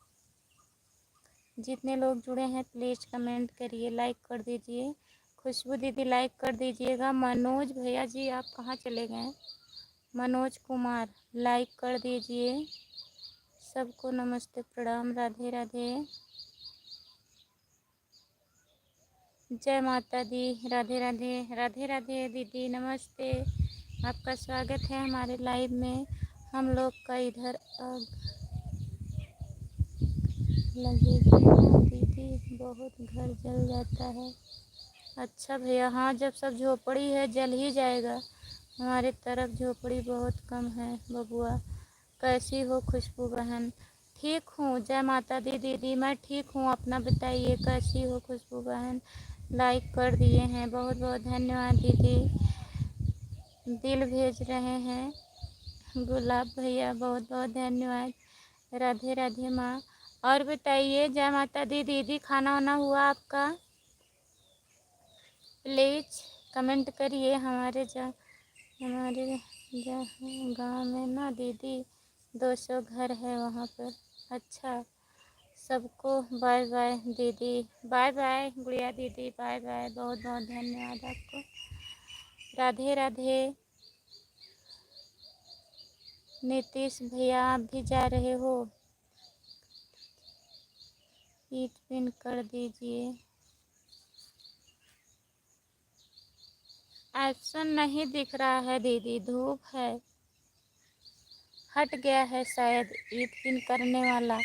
जितने लोग जुड़े हैं प्लीज़ कमेंट करिए, लाइक कर दीजिए। खुशबू दीदी लाइक कर दीजिएगा। मनोज भैया जी, आप कहाँ चले गए? मनोज कुमार लाइक कर दीजिए। सबको नमस्ते, प्रणाम, राधे राधे, जय माता दी, राधे राधे, राधे राधे दीदी, नमस्ते। आपका स्वागत है हमारे लाइव में। हम लोग का इधर आग लगेगी ना दीदी, बहुत घर जल जाता है। अच्छा भैया, हाँ जब सब झोपड़ी है जल ही जाएगा। हमारे तरफ झोपड़ी बहुत कम है बबुआ। कैसी हो खुशबू बहन? ठीक हूँ, जय माता दी दीदी, मैं ठीक हूँ। अपना बताइए कैसी हो खुशबू बहन? लाइक कर दिए हैं, बहुत बहुत धन्यवाद दीदी। दिल भेज रहे हैं गुलाब भैया, बहुत बहुत धन्यवाद। राधे राधे माँ। और बताइए, जय माता दी दीदी, खाना वाना हुआ आपका? प्लीज़ कमेंट करिए। हमारे गांव में ना दीदी 200 घर है वहाँ पर। अच्छा, सबको बाय बाय दीदी, बाय बाय गुड़िया दीदी, बाय बाय, बहुत बहुत धन्यवाद आपको। राधे राधे। नीतीश भैया, आप भी जा रहे हो? ईट पिन कर दीजिए। ऑप्शन नहीं दिख रहा है दीदी, धूप है, हट गया है शायद ईट पिन करने वाला।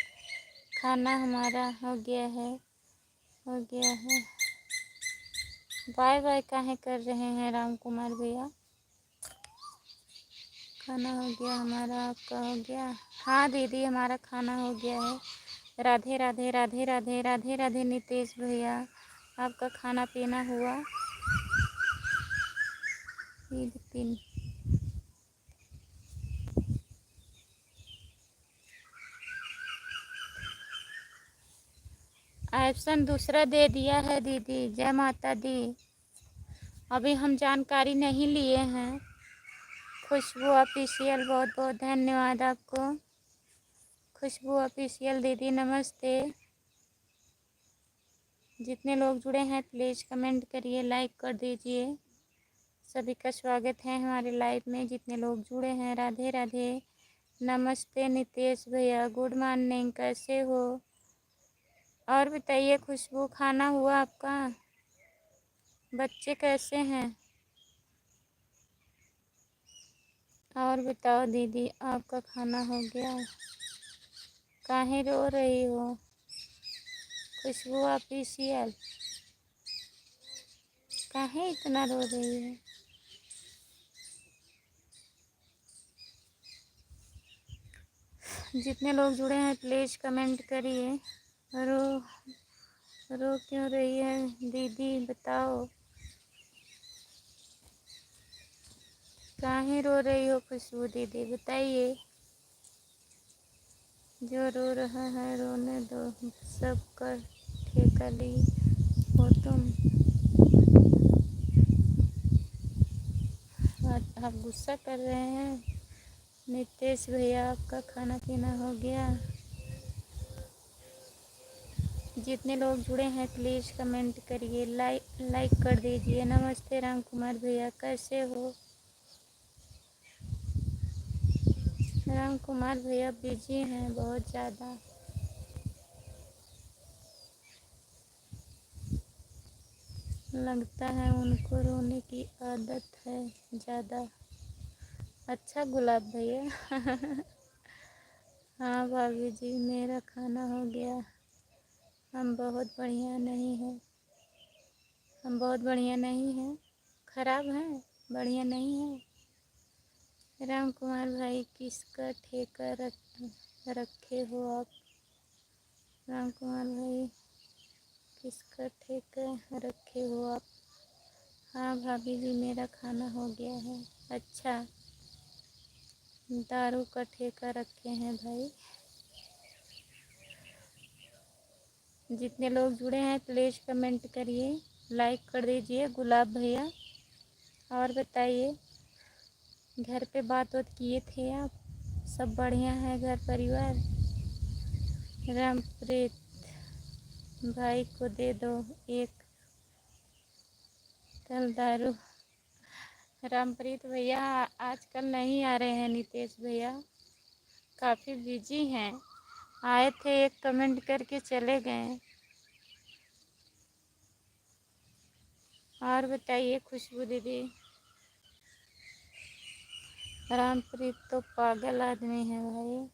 खाना हमारा हो गया है, हो गया है। बाय बाय काहे कर रहे हैं राम कुमार भैया? खाना हो गया हमारा, आपका हो गया? हाँ दीदी, हमारा खाना हो गया है। राधे राधे, राधे राधे, राधे राधे नितेश भैया, आपका खाना पीना हुआ? ईद पिन ऑप्शन दूसरा दे दिया है दीदी। जय माता दी। अभी हम जानकारी नहीं लिए हैं। खुशबू ऑफिशियल, बहुत बहुत धन्यवाद आपको। खुशबू ऑफिशियल दीदी नमस्ते। जितने लोग जुड़े हैं प्लीज़ कमेंट करिए, लाइक कर दीजिए। सभी का स्वागत है हमारे लाइव में। जितने लोग जुड़े हैं, राधे राधे, नमस्ते नितेश भैया, गुड मॉर्निंग, कैसे हो? और बताइए खुशबू, खाना हुआ आपका? बच्चे कैसे हैं? और बताओ दीदी, आपका खाना हो गया? काहे रो रही हो खुशबू ऑफिशियल? काहे इतना रो रही है? जितने लोग जुड़े हैं प्लीज़ कमेंट करिए। रो रो क्यों रही है दीदी, बताओ। काहे रो रही हो खुशबू दीदी, बताइए। जो रो रहा है रोने दो, सबका ठेका ली हो तुम। आप गुस्सा कर रहे हैं। नितेश भैया, आपका खाना पीना हो गया? जितने लोग जुड़े हैं प्लीज़ कमेंट करिए, लाइक कर दीजिए। नमस्ते राम कुमार भैया, कैसे हो? राम कुमार भैया बिजी हैं बहुत ज़्यादा। लगता है उनको रोने की आदत है ज़्यादा। अच्छा गुलाब भैया। हाँ भाभी जी, मेरा खाना हो गया। हम बहुत बढ़िया नहीं हैं। हम बहुत बढ़िया नहीं हैं। खराब हैं, बढ़िया नहीं हैं। राम कुमार भाई, किसका ठेका रखे हो आप? राम कुमार भाई, किसका ठेका रखे हो आप? हाँ भाभी जी, मेरा खाना हो गया है। अच्छा, दारू का ठेका रखे हैं भाई। जितने लोग जुड़े हैं प्लीज़ कमेंट करिए, लाइक कर दीजिए गुलाब भैया। और बताइए, घर पे बात किए थे आप? सब बढ़िया है घर परिवार? रामप्रीत भाई को दे दो एक कल दारू। रामप्रीत भैया आजकल नहीं आ रहे हैं। नितेश भैया काफ़ी बिजी हैं। आए थे, एक कमेंट करके चले गए। और बताइए खुशबू दीदी। रामप्रीत तो पागल आदमी है भाई।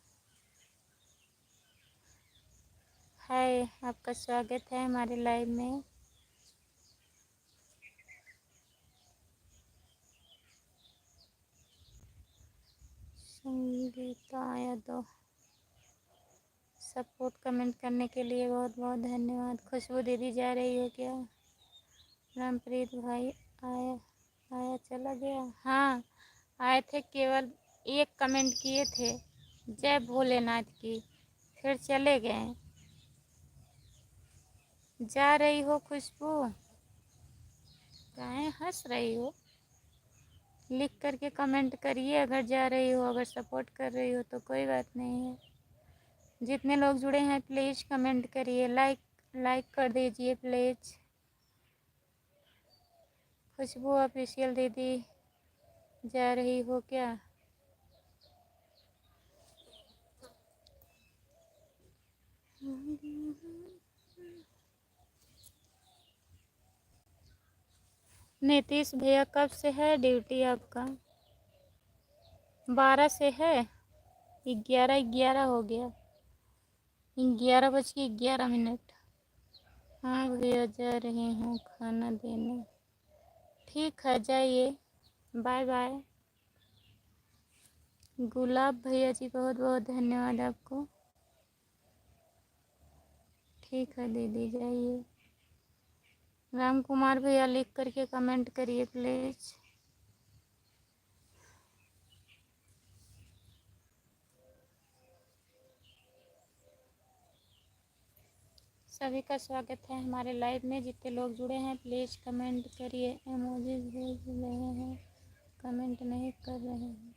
हाय, आपका स्वागत है हमारे लाइव में। संगीता यादव, सपोर्ट कमेंट करने के लिए बहुत बहुत धन्यवाद। खुशबू दीदी जा रही हो क्या? रामप्रीत भाई आया आया चला गया? हाँ, आए थे, केवल एक कमेंट किए थे, जय भोलेनाथ की, फिर चले गए। जा रही हो खुशबू? काहे हंस रही हो? लिख करके कमेंट करिए अगर जा रही हो। अगर सपोर्ट कर रही हो तो कोई बात नहीं है। जितने लोग जुड़े हैं प्लीज़ कमेंट करिए, लाइक कर दीजिए प्लीज़। खुशबू ऑफिशियल दीदी जा रही हो क्या? नीतीश भैया, कब से है ड्यूटी आपका? 12 से है? 11 हो गया। 11:11। हाँ भैया, जा रही हूँ खाना देने। ठीक है, जाइए, बाय बाय। गुलाब भैया जी, बहुत बहुत धन्यवाद आपको। ठीक है दीदी, जाइए। राम कुमार भैया, लिख करके कमेंट करिए प्लीज़। सभी का स्वागत है हमारे लाइव में। जितने लोग जुड़े हैं प्लीज़ कमेंट करिए। इमोजी भेज रहे हैं, कमेंट नहीं कर रहे हैं।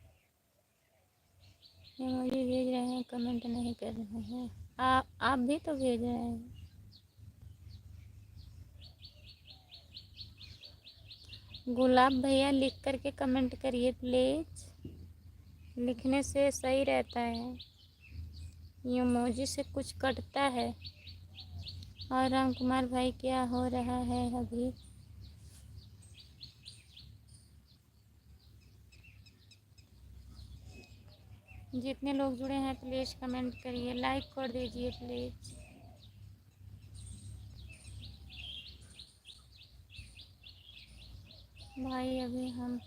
इमोजी भेज रहे हैं, कमेंट नहीं कर रहे हैं। आप भी तो भेज रहे हैं। गुलाब भैया, लिख करके कमेंट करिए प्लीज़। लिखने से सही रहता है, इमोजी से कुछ कटता है। और राम कुमार भाई, क्या हो रहा है अभी? जितने लोग जुड़े हैं प्लीज़ कमेंट करिए, लाइक कर दीजिए प्लीज़। भाई, अभी हम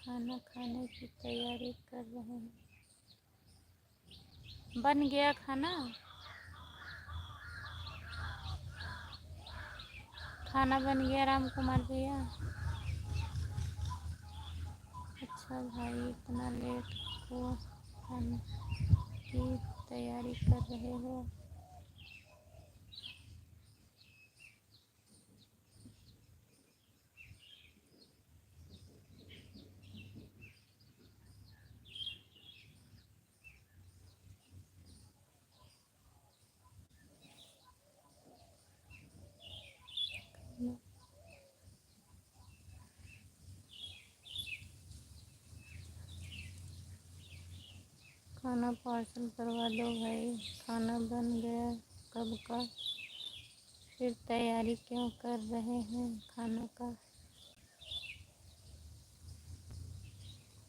खाना खाने की तैयारी कर रहे हैं। बन गया खाना? खाना बन गया राम कुमार भैया? अच्छा। अच्छा भाई, इतना लेट को खाने की तैयारी कर रहे हो? खाना पार्सल करवा दो भाई, खाना बन गया कब का, फिर तैयारी क्यों कर रहे हैं खाना का?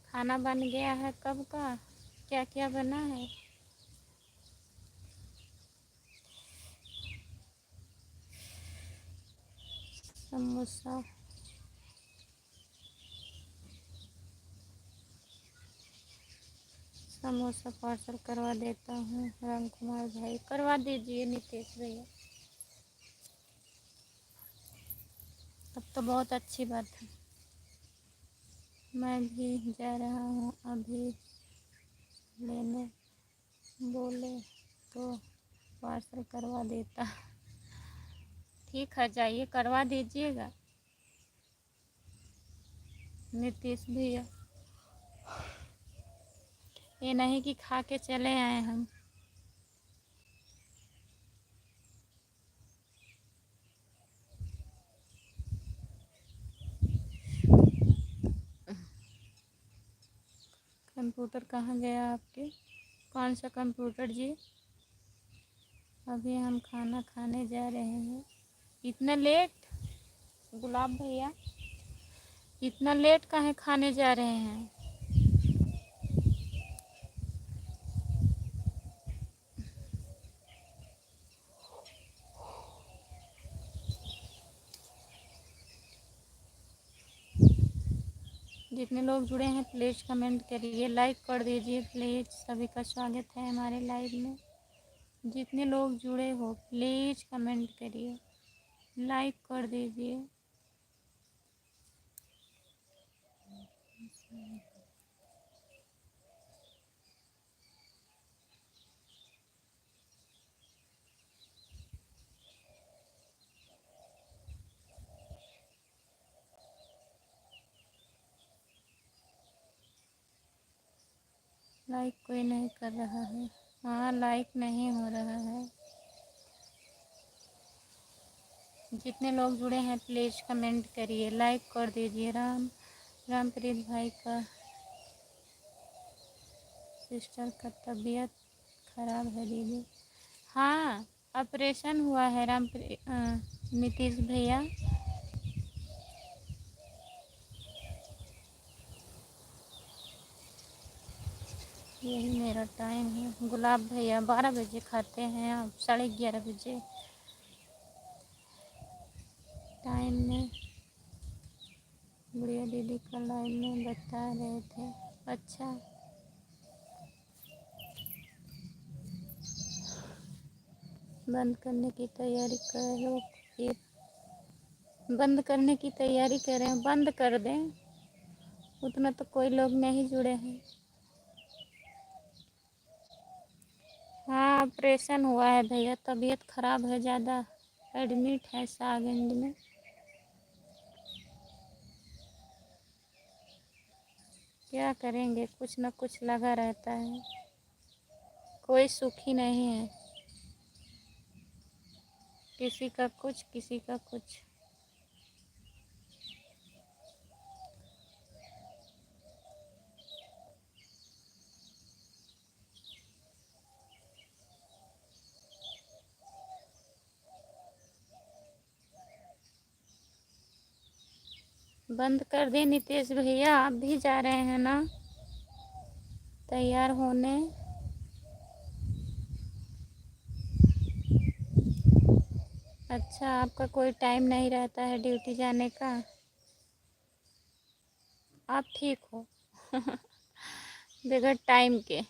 खाना बन गया है कब का? क्या क्या बना है? समोसा। समोसा पार्सल करवा देता हूँ राम कुमार भाई, करवा दीजिए नितेश भैया। तब तो बहुत अच्छी बात है। मैं भी जा रहा हूँ अभी लेने, बोले तो पार्सल करवा देता। ठीक है, जाइए करवा दीजिएगा नीतीश भैया। ये नहीं कि खा के चले आए हम। कंप्यूटर कहाँ गया आपके? कौन सा कंप्यूटर जी? अभी हम खाना खाने जा रहे हैं। इतना लेट? गुलाब भैया, इतना लेट काहे खाने जा रहे हैं? जितने लोग जुड़े हैं प्लीज़ कमेंट करिए, लाइक कर दीजिए प्लीज़। सभी का स्वागत है हमारे लाइव में। जितने लोग जुड़े हो प्लीज़ कमेंट करिए, लाइक कर दीजिए। लाइक कोई नहीं कर रहा है। हाँ, लाइक नहीं हो रहा है। जितने लोग जुड़े हैं प्लीज़ कमेंट करिए, लाइक कर दीजिए। रामप्रीत भाई का सिस्टर का तबीयत खराब है दीदी। हाँ, ऑपरेशन हुआ है नीतीश भैया। यही मेरा टाइम है। गुलाब भैया 12 बजे खाते हैं, आप 11:30 बजे टाइम में बुढ़िया दीदी का लाइव में बता रहे थे। अच्छा, बंद करने की तैयारी करो। फिर बंद करने की तैयारी करें, बंद कर दें। उतना तो कोई लोग नहीं जुड़े हैं। हाँ, ऑपरेशन हुआ है भैया, तबीयत खराब है, ज़्यादा एडमिट है सागंज में। क्या करेंगे, कुछ न कुछ लगा रहता है, कोई सुखी नहीं है। किसी का कुछ, किसी का कुछ। बंद कर दे नितेश भैया, आप भी जा रहे हैं ना तैयार होने? अच्छा, आपका कोई टाइम नहीं रहता है ड्यूटी जाने का? आप ठीक हो? बगैर टाइम के।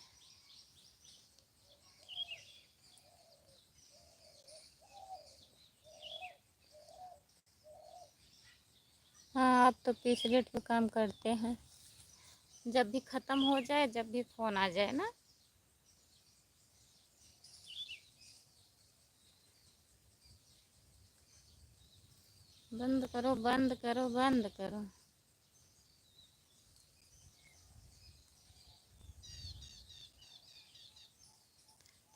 हाँ, आप तो पीस रेट पे काम करते हैं। जब भी ख़त्म हो जाए, जब भी फ़ोन आ जाए ना। बंद करो, बंद करो, बंद करो।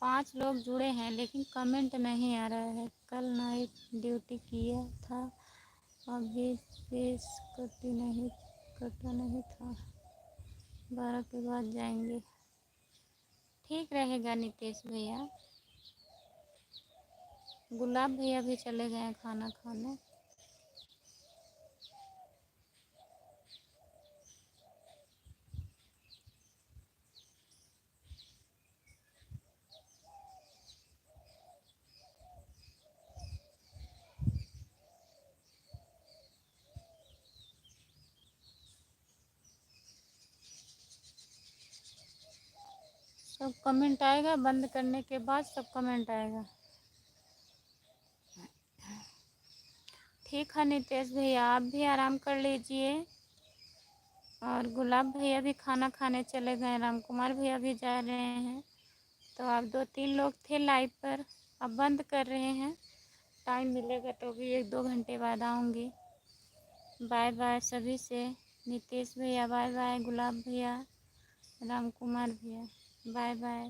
पाँच लोग जुड़े हैं लेकिन कमेंट नहीं आ रहा है। कल नाइट ड्यूटी किया था, अभी फेस कटा नहीं था। 12 के बाद जाएंगे। ठीक रहेगा नितेश भैया। गुलाब भैया भी चले गए खाना खाने। सब कमेंट आएगा, बंद करने के बाद सब कमेंट आएगा। ठीक है नितेश भैया, आप भी आराम कर लीजिए। और गुलाब भैया भी खाना खाने चले गए, राम कुमार भैया भी जा रहे हैं। तो आप 2-3 लोग थे लाइव पर, अब बंद कर रहे हैं। टाइम मिलेगा तो भी 1-2 घंटे बाद आऊँगी। बाय बाय सभी से। नितेश भैया बाय बाय, गुलाब भैया, राम कुमार भैया बाय बाय।